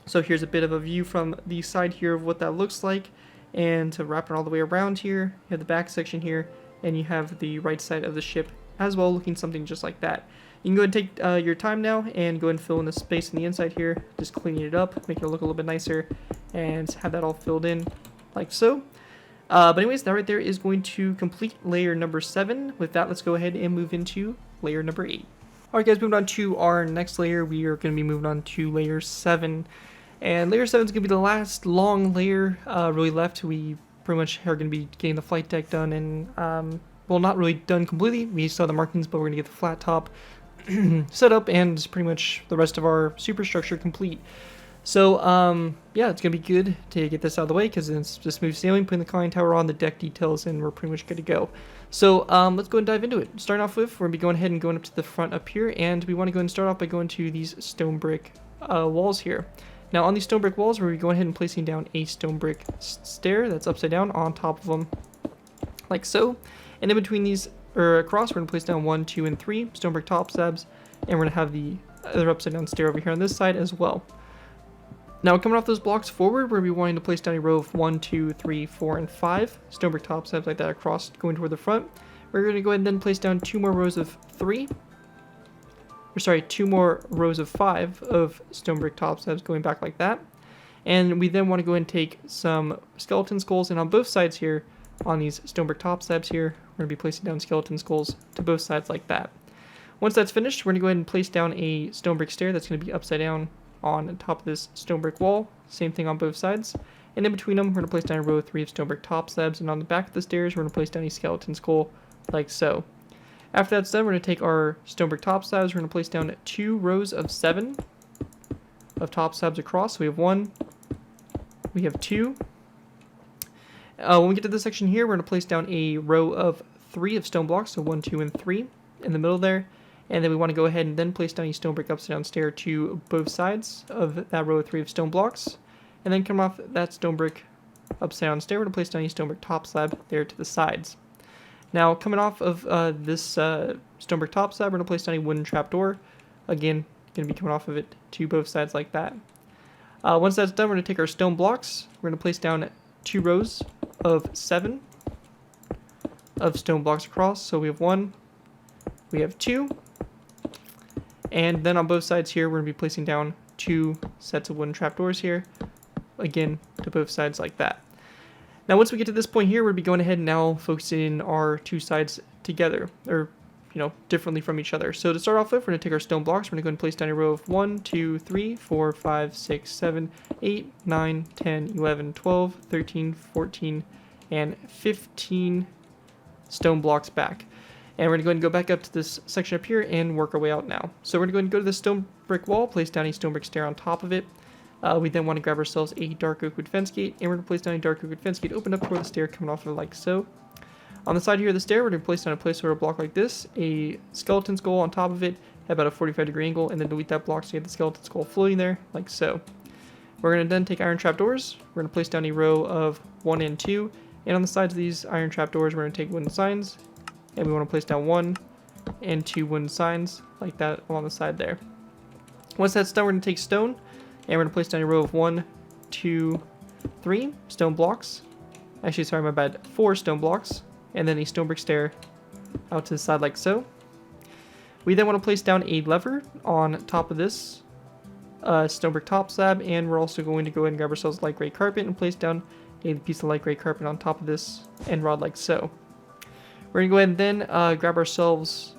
So here's a bit of a view from the side here of what that looks like, and to wrap it all the way around here, you have the back section here, and you have the right side of the ship as well, looking something just like that. You can go ahead and take your time now and go ahead and fill in the space on the inside here, just cleaning it up, making it look a little bit nicer, and have that all filled in like so. But anyways, that right there is going to complete layer number 7. With that, let's go ahead and move into layer number 8. Alright guys, moving on to our next layer, we are going to be moving on to layer 7. And layer 7 is going to be the last long layer really left. We pretty much are going to be getting the flight deck done, and well, not really done completely. We still have the markings, but we're going to get the flat top set up, and pretty much the rest of our superstructure complete. So, yeah, it's going to be good to get this out of the way, because it's just smooth sailing, putting the conning tower on, the deck details, and we're pretty much good to go. So, let's go and dive into it. Starting off with, we're going to be going ahead and going up to the front up here, and we want to go and start off by going to these stone brick walls here. Now, on these stone brick walls, we're going to be going ahead and placing down a stone brick stair that's upside down on top of them, like so. And in between these, or across, we're going to place down 1, 2, and 3 stone brick top slabs, and we're going to have the other upside down stair over here on this side as well. Now, coming off those blocks forward, we're going to be wanting to place down a row of 1, 2, 3, 4, and 5 stone brick top slabs like that across, going toward the front. We're going to go ahead and then place down 2 more rows of 2 more rows of 5 of stone brick top slabs going back like that. And we then want to go ahead and take some skeleton skulls, and on both sides here, on these stone brick top slabs here, we're going to be placing down skeleton skulls to both sides like that. Once that's finished, we're going to go ahead and place down a stone brick stair that's going to be upside down on top of this stone brick wall. Same thing on both sides. And in between them, we're going to place down a row of 3 of stone brick top slabs, and on the back of the stairs, we're going to place down a skeleton skull like so. After that's done, we're going to take our stone brick top slabs, we're going to place down 2 rows of 7 of top slabs across. So we have 1, we have 2. When we get to this section here, we're going to place down a row of 3 of stone blocks, so 1, 2, and 3 in the middle there. And then we want to go ahead and then place down a stone brick upside down stair to both sides of that row of 3 of stone blocks. And then come off that stone brick upside down stair, we're going to place down a stone brick top slab there to the sides. Now, coming off of this stone brick top slab, we're going to place down a wooden trapdoor. Again, going to be coming off of it to both sides like that. Once that's done, we're going to take our stone blocks. We're going to place down 2 rows of 7 of stone blocks across. So we have 1, we have 2, and then on both sides here, we're going to be placing down 2 sets of wooden trapdoors here, again, to both sides like that. Now, once we get to this point here, we're going to be going ahead and now focusing our 2 sides together, or, differently from each other. So to start off with, we're going to take our stone blocks, we're going to go and place down a row of 1, 2, 3, 4, 5, 6, 7, 8, 9, 10, 11, 12, 13, 14, and 15 stone blocks back. And we're going to go ahead and go back up to this section up here and work our way out now. So we're going to go ahead and go to the stone brick wall, place down a stone brick stair on top of it. We then want to grab ourselves a dark oak wood fence gate, and we're going to place down a dark oak wood fence gate, open up toward the stair coming off of it like so. On the side here of the stair, we're going to place down a placeholder block like this, a skeleton skull on top of it at about a 45-degree angle, and then delete that block so you have the skeleton skull floating there, like so. We're going to then take iron trapdoors. We're going to place down a row of 1 and 2, and on the sides of these iron trapdoors, we're going to take wooden signs, and we want to place down 1 and 2 wooden signs like that along the side there. Once that's done, we're going to take stone, and we're going to place down a row of 1, 2, 3 stone blocks. Actually, sorry, my bad. 4 stone blocks, and then a stone brick stair out to the side like so. We then want to place down a lever on top of this stone brick top slab, and we're also going to go ahead and grab ourselves light gray carpet and place down a piece of light gray carpet on top of this end rod like so. We're going to go ahead and then grab ourselves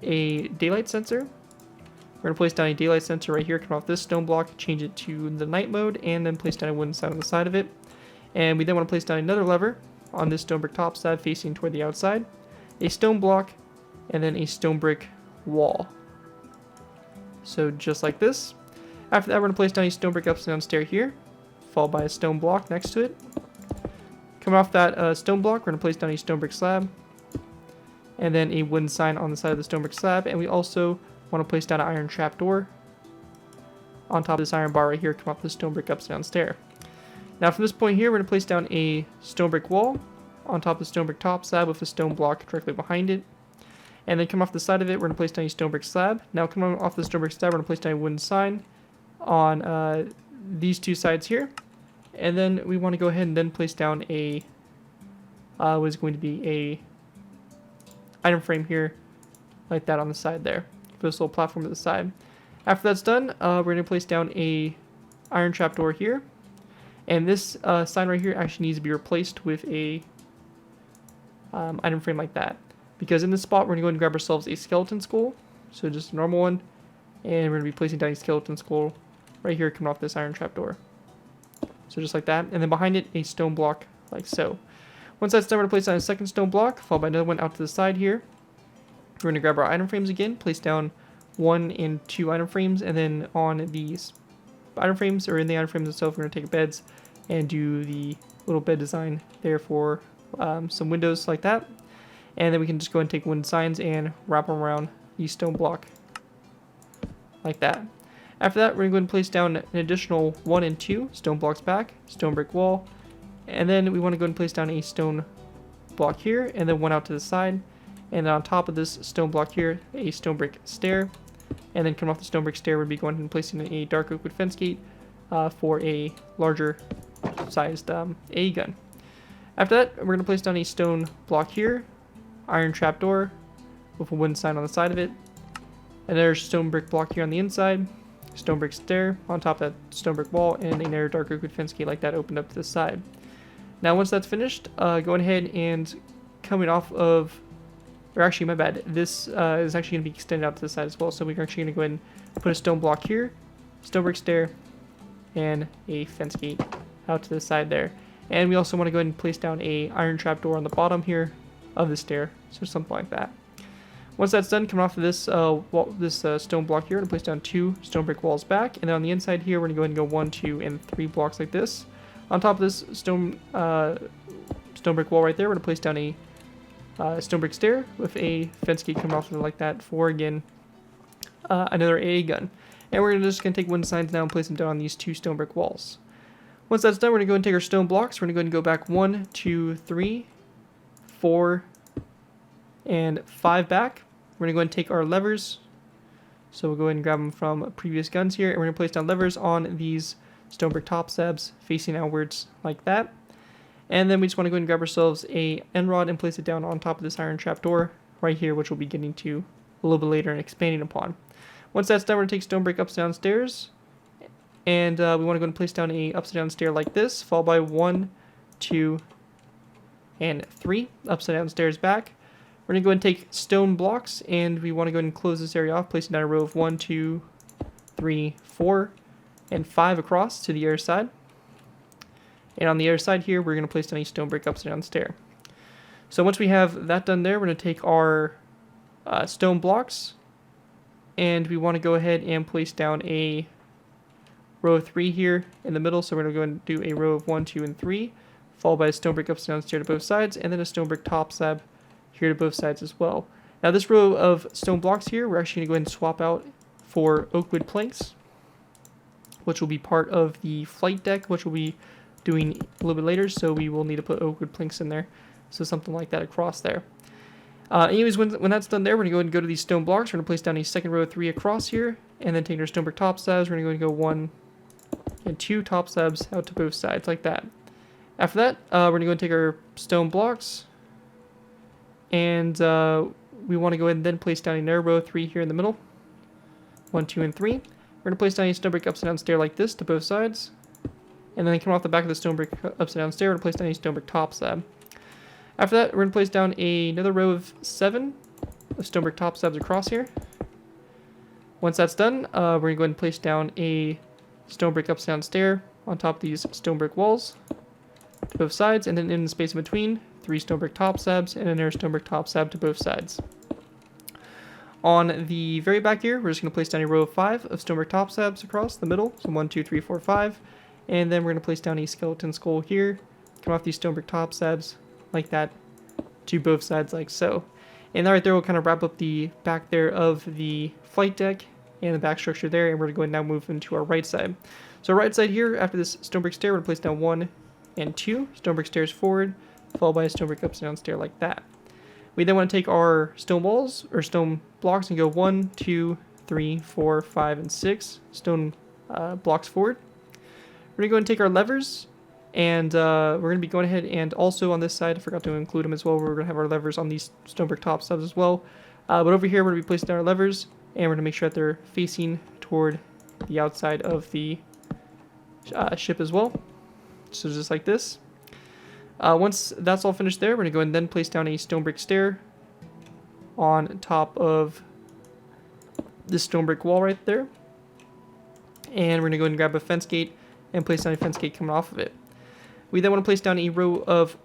a daylight sensor. We're going to place down a daylight sensor right here, come off this stone block, change it to the night mode, and then place down a wooden sign on the side of it. And we then want to place down another lever on this stone brick top slab facing toward the outside, a stone block, and then a stone brick wall. So just like this. After that, we're going to place down a stone brick upside down stair here, followed by a stone block next to it. Coming off that stone block, we're going to place down a stone brick slab, and then a wooden sign on the side of the stone brick slab, and we also want to place down an iron trapdoor on top of this iron bar right here, come off the stone brick upside down stair. Now from this point here, we're going to place down a stone brick wall on top of the stone brick top slab with a stone block directly behind it. And then come off the side of it, we're going to place down a stone brick slab. Now coming off the stone brick slab, we're going to place down a wooden sign on these two sides here. And then we want to go ahead and then place down a, what is going to be a item frame here, like that on the side there, for this little platform at the side. After that's done, we're going to place down a iron trapdoor here. And this sign right here actually needs to be replaced with a item frame like that. Because in this spot, we're going to go ahead and grab ourselves a skeleton skull. So just a normal one. And we're going to be placing down a skeleton skull right here coming off this iron trapdoor. So just like that. And then behind it, a stone block like so. Once that's done, we're going to place down a second stone block, followed by another one out to the side here. We're going to grab our item frames again, place down 1 and 2 item frames, and then on these item frames, or in the item frames itself, we're going to take beds and do the little bed design there for some windows like that. And then we can just go and take wooden signs and wrap them around the stone block like that. After that, we're going to go and place down an additional 1 and 2 stone blocks back, stone brick wall, and then we want to go and place down a stone block here, and then one out to the side, and then on top of this stone block here, a stone brick stair, and then coming off the stone brick stair, we'll be going and placing a dark oak wood fence gate for a larger sized AA gun. After that, we're going to place down a stone block here, iron trapdoor with a wooden sign on the side of it, another stone brick block here on the inside, stone brick stair on top of that stone brick wall, and another dark oak wood fence gate like that opened up to the side. Now once that's finished, going ahead and coming off of, or actually my bad, this is actually going to be extended out to the side as well, so we're actually going to go ahead and put a stone block here, stone brick stair, and a fence gate out to the side there. And we also want to go ahead and place down a iron trapdoor on the bottom here of the stair, so something like that. Once that's done, coming off of this stone block here, we're going to place down 2 stone brick walls back, and then on the inside here, we're going to go ahead and go 1, 2, and 3 blocks like this. On top of this stone brick wall right there, we're going to place down a stone brick stair with a fence gate coming off of it like that for, again, another AA gun. And we're just going to take wooden signs now and place them down on these 2 stone brick walls. Once that's done, we're going to go and take our stone blocks. We're going to go and go back 1, 2, 3, 4, and 5 back. We're going to go and take our levers. So we'll go ahead and grab them from previous guns here. And we're going to place down levers on these stone brick top slabs facing outwards like that. And then we just want to go ahead and grab ourselves a end rod and place it down on top of this iron trapdoor right here, which we'll be getting to a little bit later and expanding upon. Once that's done, we're going to take stone brick upside down stairs. And we want to go and place down a upside down stair like this, followed by 1, 2, and 3 upside down stairs back. We're going to go and take stone blocks, and we want to go and close this area off, placing down a row of 1, 2, 3, 4, and 5 across to the other side. And on the other side here, we're going to place down a stone brick upside down stair. So once we have that done there, we're going to take our stone blocks, and we want to go ahead and place down a row of 3 here in the middle. So we're going to go and do a row of 1, 2, and 3, followed by a stone brick upside down stair to both sides, and then a stone brick top slab here to both sides as well. Now this row of stone blocks here, we're actually going to go ahead and swap out for oak wood planks, which will be part of the flight deck, which we'll be doing a little bit later, so we will need to put oak wood planks in there. So something like that across there. Anyways, when that's done there, we're going to go ahead and go to these stone blocks. We're going to place down a second row of 3 across here, and then take our stone brick top slabs. We're going to go ahead and go 1 and 2 top slabs out to both sides like that. After that, we're going to go and take our stone blocks, and we want to go ahead and then place down another row of 3 here in the middle. 1, 2, and 3. We're going to place down a stone brick upside down stair like this to both sides. And then come off the back of the stone brick upside down stair, we're going to place down a stone brick top slab. After that, we're going to place down another row of 7 of stone brick top slabs across here. Once that's done, we're going to go ahead and place down a stone brick upside down stair on top of these stone brick walls to both sides, and then in the space in between, 3 stone brick top slabs and another stone brick top slab to both sides. On the very back here, we're just going to place down a row of 5 of stonebrick top slabs across the middle. So 1, 2, 3, 4, 5. And then we're going to place down a skeleton skull here. Come off these stonebrick top slabs like that to both sides like so. And that right there will kind of wrap up the back there of the flight deck and the back structure there. And we're going to go and now move into our right side. So right side here, after this stonebrick stair, we're going to place down 1 and 2 stonebrick stairs forward, followed by a stonebrick upside down stair like that. We then want to take our stone walls or stone blocks and go 1, 2, 3, 4, 5, and 6 stone blocks forward. We're going to go and take our levers, and we're going to be going ahead and also on this side, I forgot to include them as well, we're going to have our levers on these stonebrick top slabs as well. But over here, we're going to be placing down our levers, and we're going to make sure that they're facing toward the outside of the ship as well. So just like this. Once that's all finished there, we're going to go and then place down a stone brick stair on top of this stone brick wall right there. And we're going to go and grab a fence gate and place down a fence gate coming off of it. We then want to place down a row of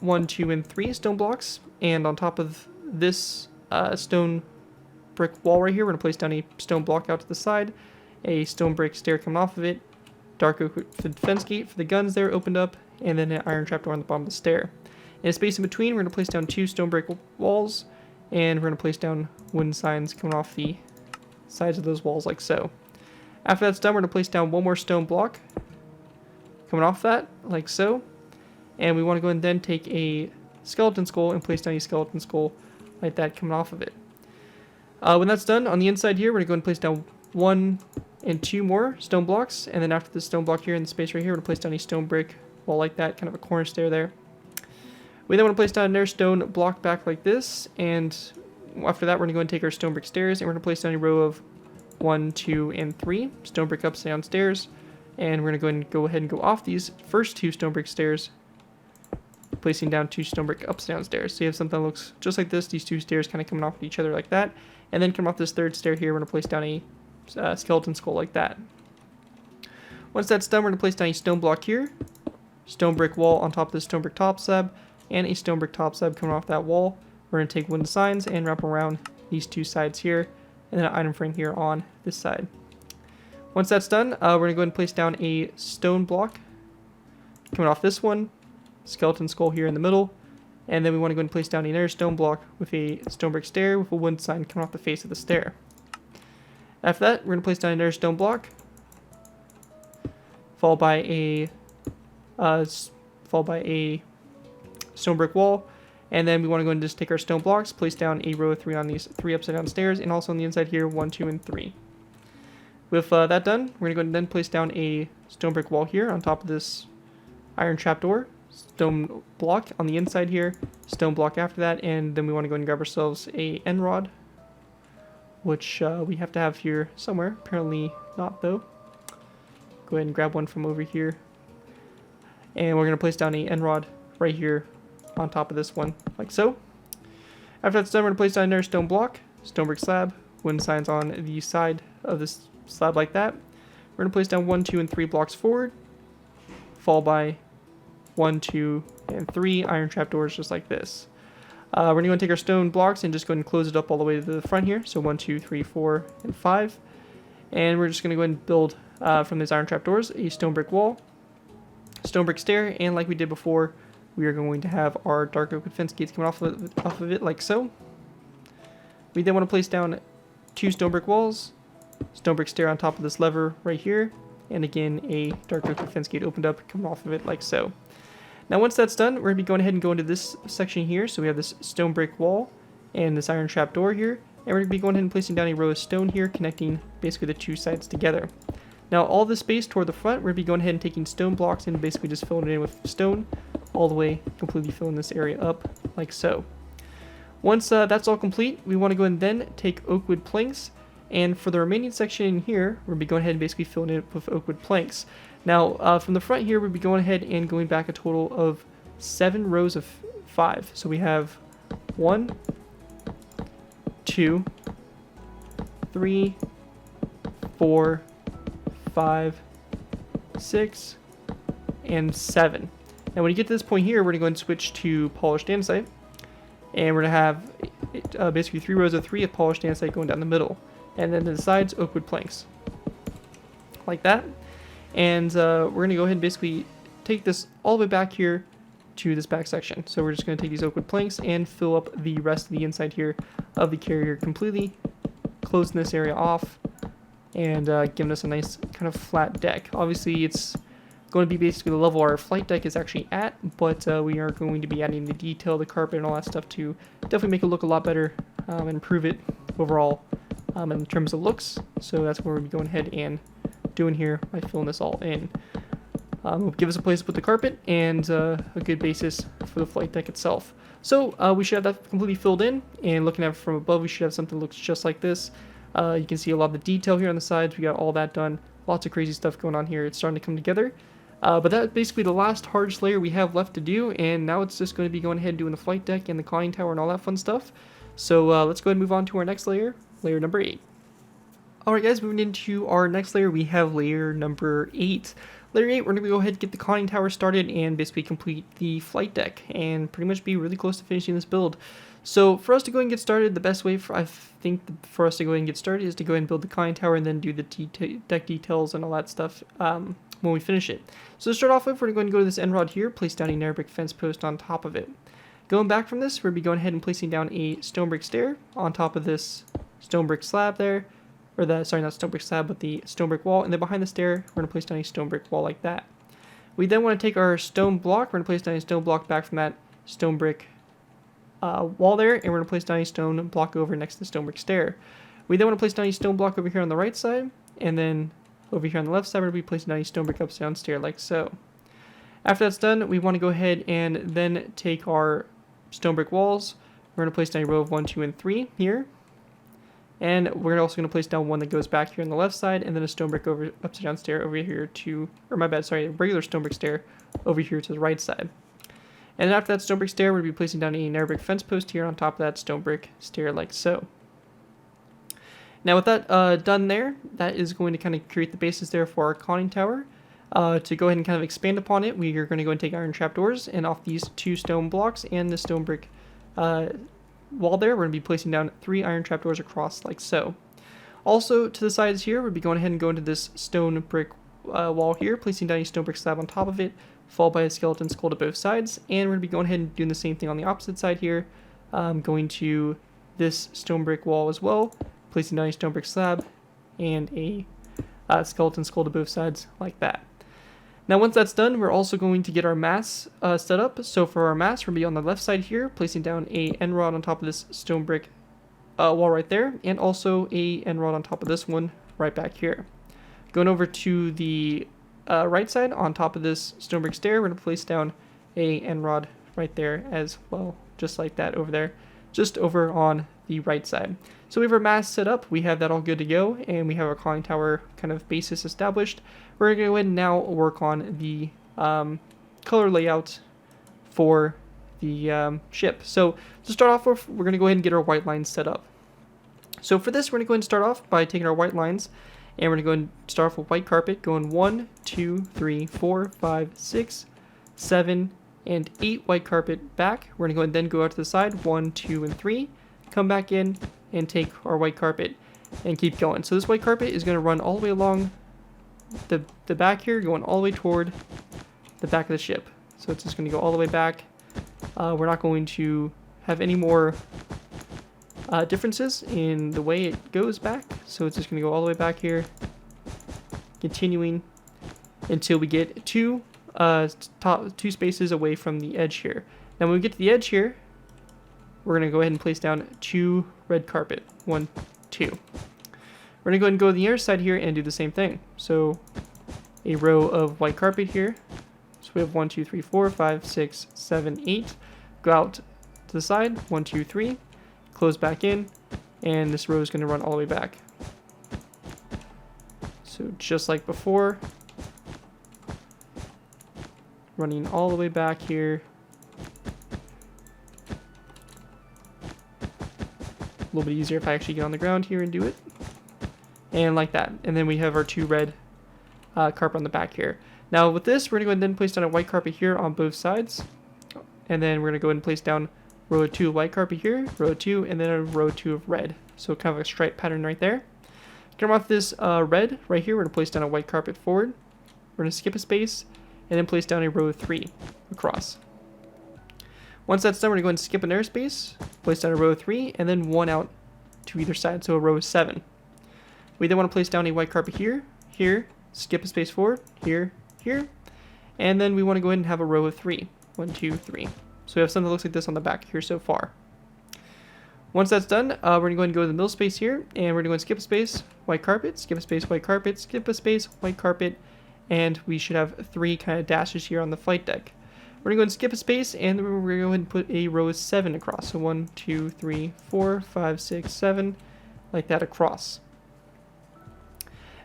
1, 2, and 3 stone blocks. And on top of this stone brick wall right here, we're going to place down a stone block out to the side, a stone brick stair coming off of it, dark oak fence gate for the guns there opened up, and then an iron trapdoor on the bottom of the stair. In a space in between, we're going to place down 2 stone brick walls, and we're going to place down wooden signs coming off the sides of those walls like so. After that's done, we're going to place down 1 more stone block coming off that like so. And we want to go and then take a skeleton skull and place down a skeleton skull like that coming off of it. When that's done, on the inside here, we're going to go and place down 1 and 2 more stone blocks. And then after the stone block here in the space right here, we're going to place down a stone brick wall like that, kind of a corner stair there. We then want to place down another stone block back like this, and after that we're going to go and take our stone brick stairs, and we're going to place down a row of 1, 2, and 3 stone brick upside down stairs, and we're going to go ahead and go off these first 2 stone brick stairs, placing down 2 stone brick upside down stairs. So you have something that looks just like this, these 2 stairs kind of coming off of each other like that, and then come off this 3rd stair here, we're going to place down a skeleton skull like that. Once that's done, we're going to place down a stone block here, stone brick wall on top of this stone brick top slab, and a stone brick top slab coming off that wall. We're going to take wooden signs and wrap around these 2 sides here, and then an item frame here on this side. Once that's done, we're going to go ahead and place down a stone block coming off this one, skeleton skull here in the middle, and then we want to go ahead and place down another stone block with a stone brick stair with a wooden sign coming off the face of the stair. After that, we're going to place down another stone block, followed by a stone brick wall, and then we want to go and just take our stone blocks, place down a row of 3 on these 3 upside down stairs, and also on the inside here 1, 2, and 3. With that done, we're going to go and then place down a stone brick wall here on top of this iron trapdoor, stone block on the inside here, stone block after that, and then we want to go and grab ourselves a end rod, which we have to have here somewhere. Apparently not though. Go ahead and grab one from over here, and we're going to place down a end rod right here on top of this one, like so. After that's done, we're going to place down another stone block, stone brick slab, wooden signs on the side of this slab like that. We're going to place down 1, 2, and 3 blocks forward, followed by 1, 2, and 3 iron trapdoors just like this. We're going to go and take our stone blocks and just go ahead and close it up all the way to the front here. So 1, 2, 3, 4, and 5. And we're just going to go ahead and build from these iron trapdoors a stone brick wall, stone brick stair, and like we did before, we are going to have our dark oak fence gates coming off of it like so. We then want to place down 2 stone brick walls, stone brick stair on top of this lever right here, and again a dark oak fence gate opened up coming off of it like so. Now once that's done, we're going to be going ahead and go into this section here. So we have this stone brick wall and this iron trap door here, and we're going to be going ahead and placing down a row of stone here connecting basically the 2 sides together. Now all this space toward the front, we're going to be going ahead and taking stone blocks and basically just filling it in with stone all the way, completely filling this area up like so. Once that's all complete, we want to go and then take oak wood planks, and for the remaining section in here, we're going to be going ahead and basically filling it with oak wood planks. Now from the front here, we'll be going ahead and going back a total of 7 rows of 5. So we have 1, 2, 3, 4, 5, 6, and 7. Now when you get to this point here, we're going to go and switch to polished andesite, and we're going to have basically 3 rows of 3 of polished andesite going down the middle. And then to the sides, oak wood planks. Like that. And we're going to go ahead and basically take this all the way back here to this back section. So we're just going to take these oak wood planks and fill up the rest of the inside here of the carrier completely, closing this area off, and giving us a nice kind of flat deck. Obviously, it's going to be basically the level our flight deck is actually at, but we are going to be adding the detail, the carpet, and all that stuff to definitely make it look a lot better and improve it overall in terms of looks. So that's what we're going to be going ahead and doing here by filling this all in. Will give us a place to put the carpet and a good basis for the flight deck itself. So we should have that completely filled in, and looking at it from above, we should have something that looks just like this. You can see a lot of the detail here on the sides. We got all that done. Lots of crazy stuff going on here. It's starting to come together. But that's basically the last hard layer we have left to do, and now it's just going to be going ahead and doing the flight deck and the conning tower and all that fun stuff. So let's go ahead and move on to our next layer, layer number 8. Alright guys, moving into our next layer, we have layer number 8. Layer 8, we're going to go ahead and get the conning tower started and basically complete the flight deck and pretty much be really close to finishing this build. So for us to go ahead and get started, the best way for us to go ahead and get started is to go ahead and build the conning tower and then do the deck details and all that stuff when we finish it. So to start off with, we're going to go to this end rod here, place down a nether brick fence post on top of it. Going back from this, we're going to be going ahead and placing down a stone brick stair on top of this stone brick slab there. Or sorry, not stone brick slab, but the stone brick wall. And then behind the stair, we're going to place down a stone brick wall like that. We then want to take our stone block. We're going to place down a stone block back from that stone brick wall there. And we're going to place down a stone block over next to the stone brick stair. We then want to place down a stone block over here on the right side. And then over here on the left side, we're going to be placing down a stone brick upside down stair like so. After that's done, we want to go ahead and then take our stone brick walls. We're going to place down a row of 1, 2, and 3 here. And we're also going to place down one that goes back here on the left side, and then a stone brick upside down stair over here to, or my bad, sorry, a regular stone brick stair over here to the right side. And then after that stone brick stair, we're going to be placing down a nether brick fence post here on top of that stone brick stair like so. Now with that done there, that is going to kind of create the basis there for our conning tower. To go ahead and kind of expand upon it, we are going to go and take iron trapdoors, and off these 2 stone blocks and the stone brick wall there, we're going to be placing down 3 iron trapdoors across like so. Also to the sides here, we'll be going ahead and going to this stone brick wall here, placing down a stone brick slab on top of it, followed by a skeleton skull to both sides, and we're going to be going ahead and doing the same thing on the opposite side here, going to this stone brick wall as well, placing down a stone brick slab and a skeleton skull to both sides like that. Now once that's done, we're also going to get our mass set up. So for our mass, we're going to be on the left side here, placing down a end rod on top of this stone brick wall right there, and also a end rod on top of this one right back here. Going over to the right side, on top of this stone brick stair, we're going to place down a end rod right there as well, just like that over there, just over on the right side. So we have our mass set up, we have that all good to go, and we have our conning tower kind of basis established. We're going to go ahead and now work on the color layout for the ship. So to start off with, we're going to go ahead and get our white lines set up. So for this, we're going to go ahead and start off by taking our white lines, and we're going to go ahead and start off with white carpet, going 1, 2, 3, 4, 5, 6, 7, and 8 white carpet back. We're going to go ahead and then go out to the side, 1, 2, and 3, come back in, and take our white carpet, and keep going. So this white carpet is going to run all the way along the back here, going all the way toward the back of the ship. So it's just going to go all the way back. We're not going to have any more differences in the way it goes back. So it's just going to go all the way back here, continuing until we get two spaces away from the edge here. Now when we get to the edge here, we're going to go ahead and place down 2 red carpet. 1, 2. We're going to go ahead and go to the other side here and do the same thing. So a row of white carpet here. So we have 1, 2, 3, 4, 5, 6, 7, 8. Go out to the side, 1, 2, 3. Close back in, and this row is going to run all the way back. So just like before, running all the way back here. A little bit easier if I actually get on the ground here and do it. And like that. And then we have our 2 red carpet on the back here. Now with this, we're going to go ahead and then place down a white carpet here on both sides. And then we're going to go ahead and place down row 2 of white carpet here, row 2, and then a row 2 of red. So kind of a stripe pattern right there. Come off this red right here, we're going to place down a white carpet forward. We're going to skip a space, and then place down a row 3 across. Once that's done, we're going to go ahead and skip another space, place down a row 3, and then 1 out to either side, so a row 7. We then want to place down a white carpet here, here, skip a space forward, here, here, and then we want to go ahead and have a row of 3. 1, 2, 3. So we have something that looks like this on the back here so far. Once that's done, we're going to go ahead and go to the middle space here, and we're going to go and skip a space, white carpet, skip a space, white carpet, skip a space, white carpet, and we should have 3 kind of dashes here on the flight deck. We're going to go and skip a space, and we're going to go ahead and put a row of 7 across. So 1, 2, 3, 4, 5, 6, 7, like that across.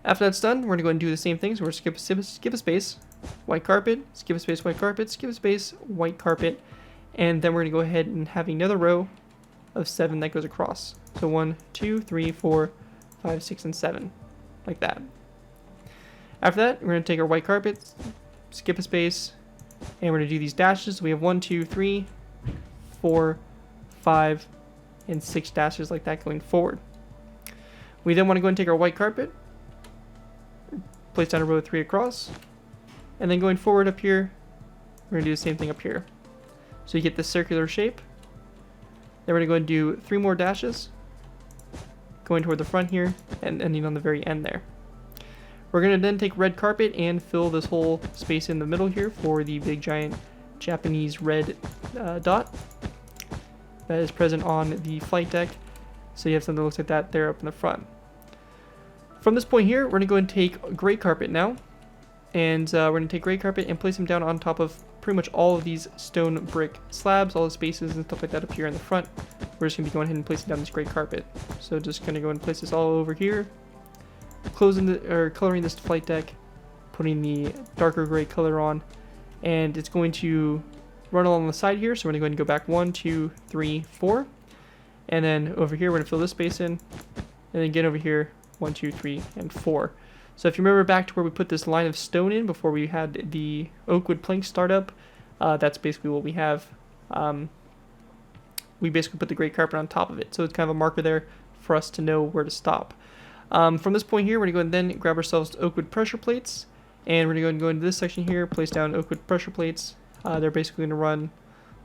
After that's done, we're going to go ahead and do the same thing. So we're going to skip a space, white carpet, skip a space, white carpet, skip a space, white carpet, and then we're going to go ahead and have another row of 7 that goes across. So 1, 2, 3, 4, 5, 6, and 7, like that. After that, we're going to take our white carpet, skip a space, and we're going to do these dashes. We have 1, 2, 3, 4, 5, and 6 dashes like that going forward. We then want to go and take our white carpet, place down a row 3 across, and then going forward up here, we're going to do the same thing up here. So you get this circular shape. Then we're going to go and do 3 more dashes, going toward the front here, and ending on the very end there. We're going to then take red carpet and fill this whole space in the middle here for the big giant Japanese red dot that is present on the flight deck. So you have something that looks like that there up in the front. From this point here, we're going to go and take gray carpet now. And we're going to take gray carpet and place them down on top of pretty much all of these stone brick slabs, all the spaces and stuff like that up here in the front. We're just going to be going ahead and placing down this gray carpet. So just going to go and place this all over here, coloring this flight deck, putting the darker gray color on, and it's going to run along the side here. So we're going to go ahead and go back 1, 2, 3, 4, and then over here we're going to fill this space in, and then again over here 1, 2, 3, and 4. So if you remember back to where we put this line of stone in before we had the oak wood plank start up, that's basically what we have. We basically put the gray carpet on top of it, so it's kind of a marker there for us to know where to stop. From this point here, we're going to go and then grab ourselves oak wood pressure plates, and we're going to go and go into this section here, place down oak wood pressure plates. They're basically going to run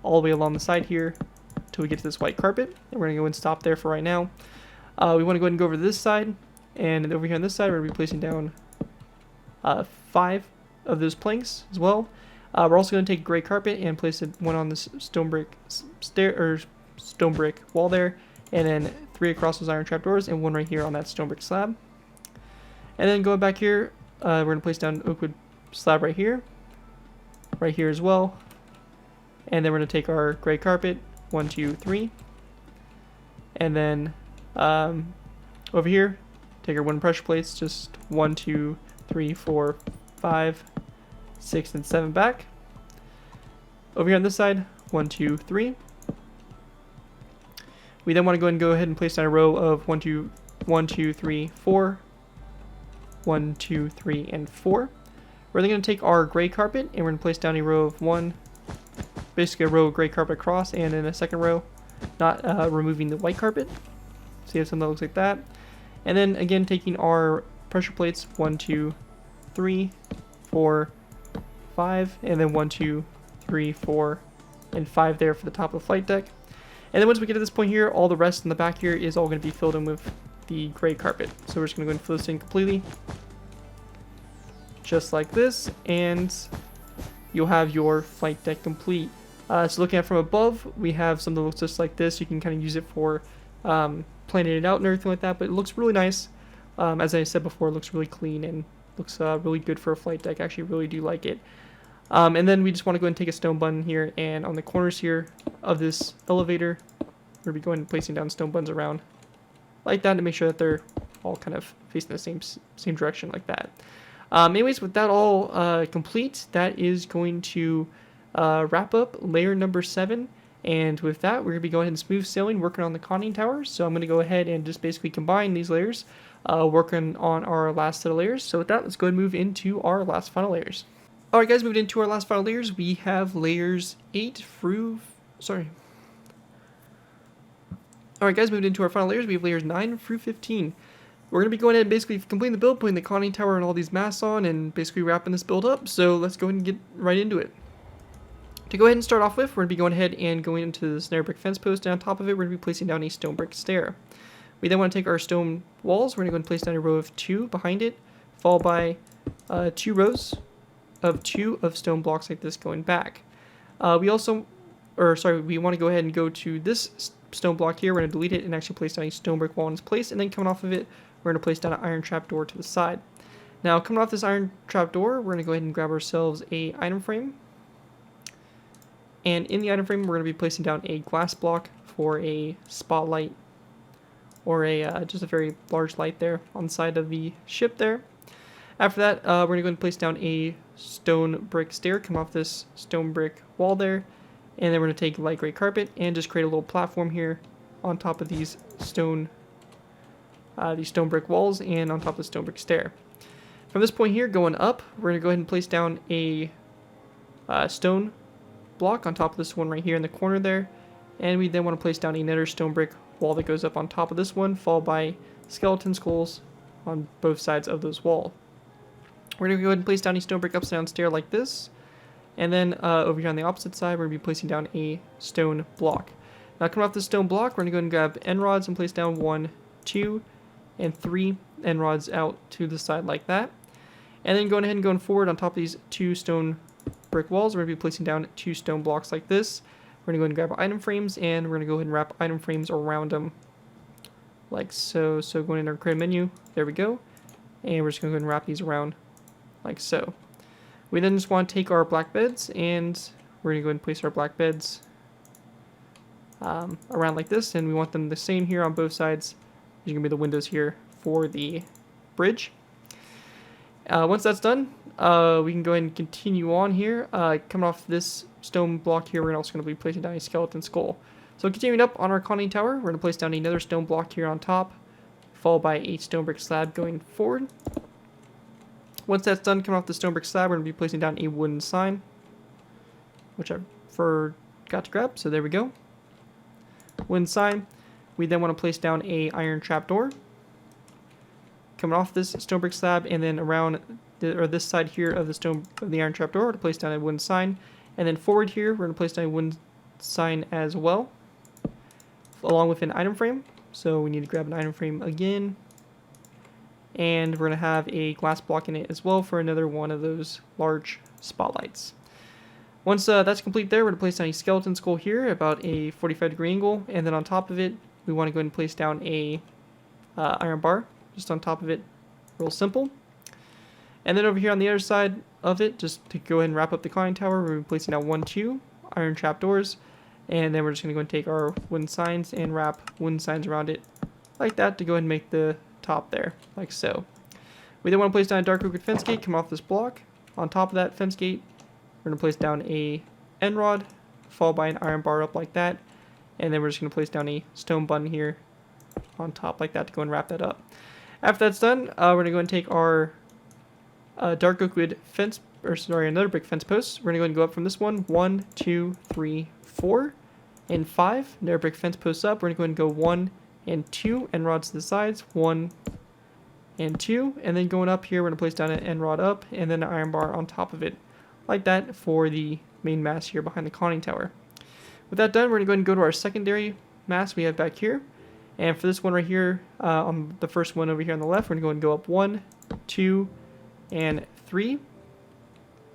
all the way along the side here until we get to this white carpet, and we're going to go and stop there for right now. We want to go ahead and go over to this side, and over here on this side, we're going to be placing down 5 of those planks as well. We're also going to take gray carpet and place one on this stone brick wall there, and then 3 across those iron trapdoors, and 1 right here on that stone brick slab. And then going back here, we're going to place down oak wood slab right here as well. And then we're going to take our gray carpet, 1, 2, 3, and then over here, take our wooden pressure plates, just 1, 2, 3, 4, 5, 6, and 7 back. Over here on this side, 1, 2, 3. We then want to go ahead and place down a row of 1, 2, 3, 4, 1, 2, 3, and 4. We're then going to take our gray carpet and we're going to place down a row of 1, basically a row of gray carpet across, and in a second row, not removing the white carpet. So you have something that looks like that. And then again, taking our pressure plates, 1, 2, 3, 4, 5, and then 1, 2, 3, 4, and 5 there for the top of the flight deck. And then once we get to this point here, all the rest in the back here is all going to be filled in with the gray carpet. So we're just going to go and fill this in completely, just like this, and you'll have your flight deck complete. So looking at it from above, we have something that looks just like this. You can kind of use it for planning it out and everything like that, but it looks really nice. As I said before, it looks really clean and looks really good for a flight deck. I actually really do like it. And then we just want to go ahead and take a stone button here, and on the corners here of this elevator, we'll be going and placing down stone buttons around like that to make sure that they're all kind of facing the same direction like that. Anyways, with that all complete, that is going to wrap up layer number 7. And with that, we're going to be going ahead and smooth sailing, working on the conning tower. So I'm going to go ahead and just basically combine these layers, working on our last set of layers. So with that, let's go ahead and move into our last final layers. Alright guys, moving into our last final layers, we have layers 8 through, Alright guys, moving into our final layers, we have layers 9 through 15. We're going to be going ahead and basically completing the build, putting the conning tower and all these masts on, and basically wrapping this build up. So let's go ahead and get right into it. To go ahead and start off with, we're going to be going ahead and going into the snare brick fence post, and on top of it, we're going to be placing down a stone brick stair. We then want to take our stone walls, we're going to go and place down a row of 2 behind it, followed by 2 rows of 2 of stone blocks like this going back. We want to go ahead and go to this stone block here. We're going to delete it and actually place down a stone brick wall in its place, and then coming off of it, we're going to place down an iron trapdoor to the side. Now, coming off this iron trapdoor, we're going to go ahead and grab ourselves a item frame. And in the item frame, we're going to be placing down a glass block for a spotlight, or just a very large light there on the side of the ship there. After that, we're going to go and place down a stone brick stair, come off this stone brick wall there, and then we're going to take light gray carpet and just create a little platform here on top of these stone brick walls and on top of the stone brick stair. From this point here, going up, we're going to go ahead and place down a stone block on top of this one right here in the corner there, and we then want to place down another stone brick wall that goes up on top of this one, followed by skeleton skulls on both sides of this wall. We're going to go ahead and place down a stone brick upside down stair like this, and then over here on the opposite side, we're going to be placing down a stone block. Now, coming off the stone block, we're going to go and grab end rods and place down 1, 2, and 3 end rods out to the side like that. And then going ahead and going forward on top of these 2 stone brick walls, we're going to be placing down 2 stone blocks like this. We're going to go ahead and grab item frames, and we're going to go ahead and wrap item frames around them like so. So going in our create menu, there we go. And we're just going to go ahead and wrap these around like so. We then just want to take our black beds, and we're going to go ahead and place our black beds around like this, and we want them the same here on both sides. There's going to be the windows here for the bridge. Once that's done, we can go ahead and continue on here. Coming off this stone block here, we're also going to be placing down a skeleton skull. So continuing up on our conning tower, we're going to place down another stone block here on top, followed by a stone brick slab going forward. Once that's done, coming off the stone brick slab, we're going to be placing down a wooden sign, which I forgot to grab, so there we go. Wooden sign. We then want to place down a iron trapdoor coming off this stone brick slab, and then around this side here of the iron trapdoor to place down a wooden sign, and then forward here we're going to place down a wooden sign as well, along with an item frame. So we need to grab an item frame again, and we're going to have a glass block in it as well for another one of those large spotlights. Once that's complete there, we're going to place down a skeleton skull here about a 45-degree angle, and then on top of it we want to go ahead and place down a iron bar just on top of it, real simple. And then over here on the other side of it, just to go ahead and wrap up the conning tower, we're placing down 1, 2 iron trapdoors, and then we're just going to go and take our wooden signs and wrap wooden signs around it like that to go ahead and make the top there, like so. We then want to place down a dark oak fence gate, come off this block. On top of that fence gate, we're going to place down a end rod, followed by an iron bar up like that, and then we're just going to place down a stone button here on top like that to go and wrap that up. After that's done, we're going to go and take our dark oak wood fence, another brick fence post. We're going to go and go up from this one, 1, 2, 3, 4, and 5. Another brick fence posts up. We're going to go and go 1 and 2 end rods to the sides, 1 and 2, and then going up here, we're going to place down an end rod up and then an iron bar on top of it, like that for the main mast here behind the conning tower. With that done, we're going to go ahead and go to our secondary mast we have back here. And for this one right here, on the first one over here on the left, we're going to go and go up 1, 2, and 3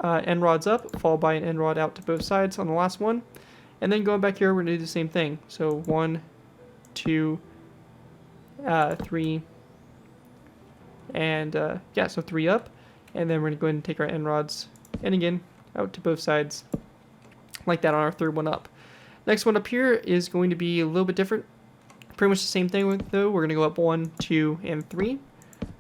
end rods up, followed by an end rod out to both sides on the last one. And then going back here, we're going to do the same thing. So 1, 2, 3, and so 3 up. And then we're going to go ahead and take our end rods, and again, out to both sides, like that on our third one up. Next one up here is going to be a little bit different. Pretty much the same thing though. We're going to go up 1, 2, and 3.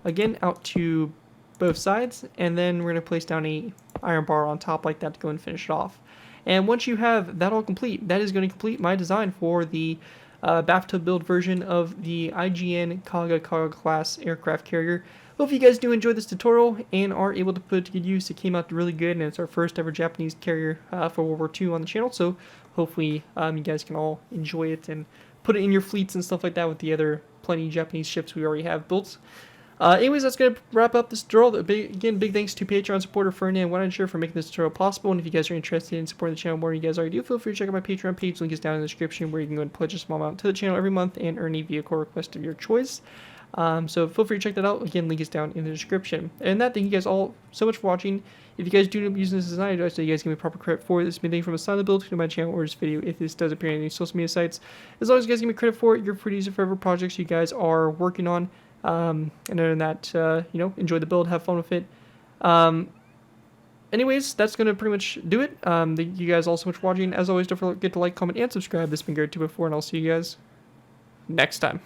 Again, out to both sides, and then we're going to place down a iron bar on top like that to go and finish it off. And once you have that all complete, that is going to complete my design for the bathtub build version of the IJN Kaga Kaga-Class aircraft carrier. Hope you guys do enjoy this tutorial and are able to put it to good use. It came out really good, and it's our first ever Japanese carrier for World War II on the channel, so hopefully you guys can all enjoy it and put it in your fleets and stuff like that with the other plenty Japanese ships we already have built. Anyways, that's going to wrap up this tutorial. Again, big thanks to Patreon supporter Fernand Weinchter for making this tutorial possible. And if you guys are interested in supporting the channel more than you guys already do, feel free to check out my Patreon page. Link is down in the description, where you can go and pledge a small amount to the channel every month and earn a vehicle request of your choice. So feel free to check that out. Again, link is down in the description. And thank you guys all so much for watching. If you guys do end up using this design, I do ask that you guys give me proper credit for this. Anything from a style of build to my channel or this video, if this does appear on any social media sites. As long as you guys give me credit for it, you're producer for whatever projects you guys are working on. And other than that, enjoy the build, have fun with it. Anyways, that's going to pretty much do it. Thank you guys all so much for watching. As always, don't forget to like, comment, and subscribe. This has been Jerick2 before, and I'll see you guys next time.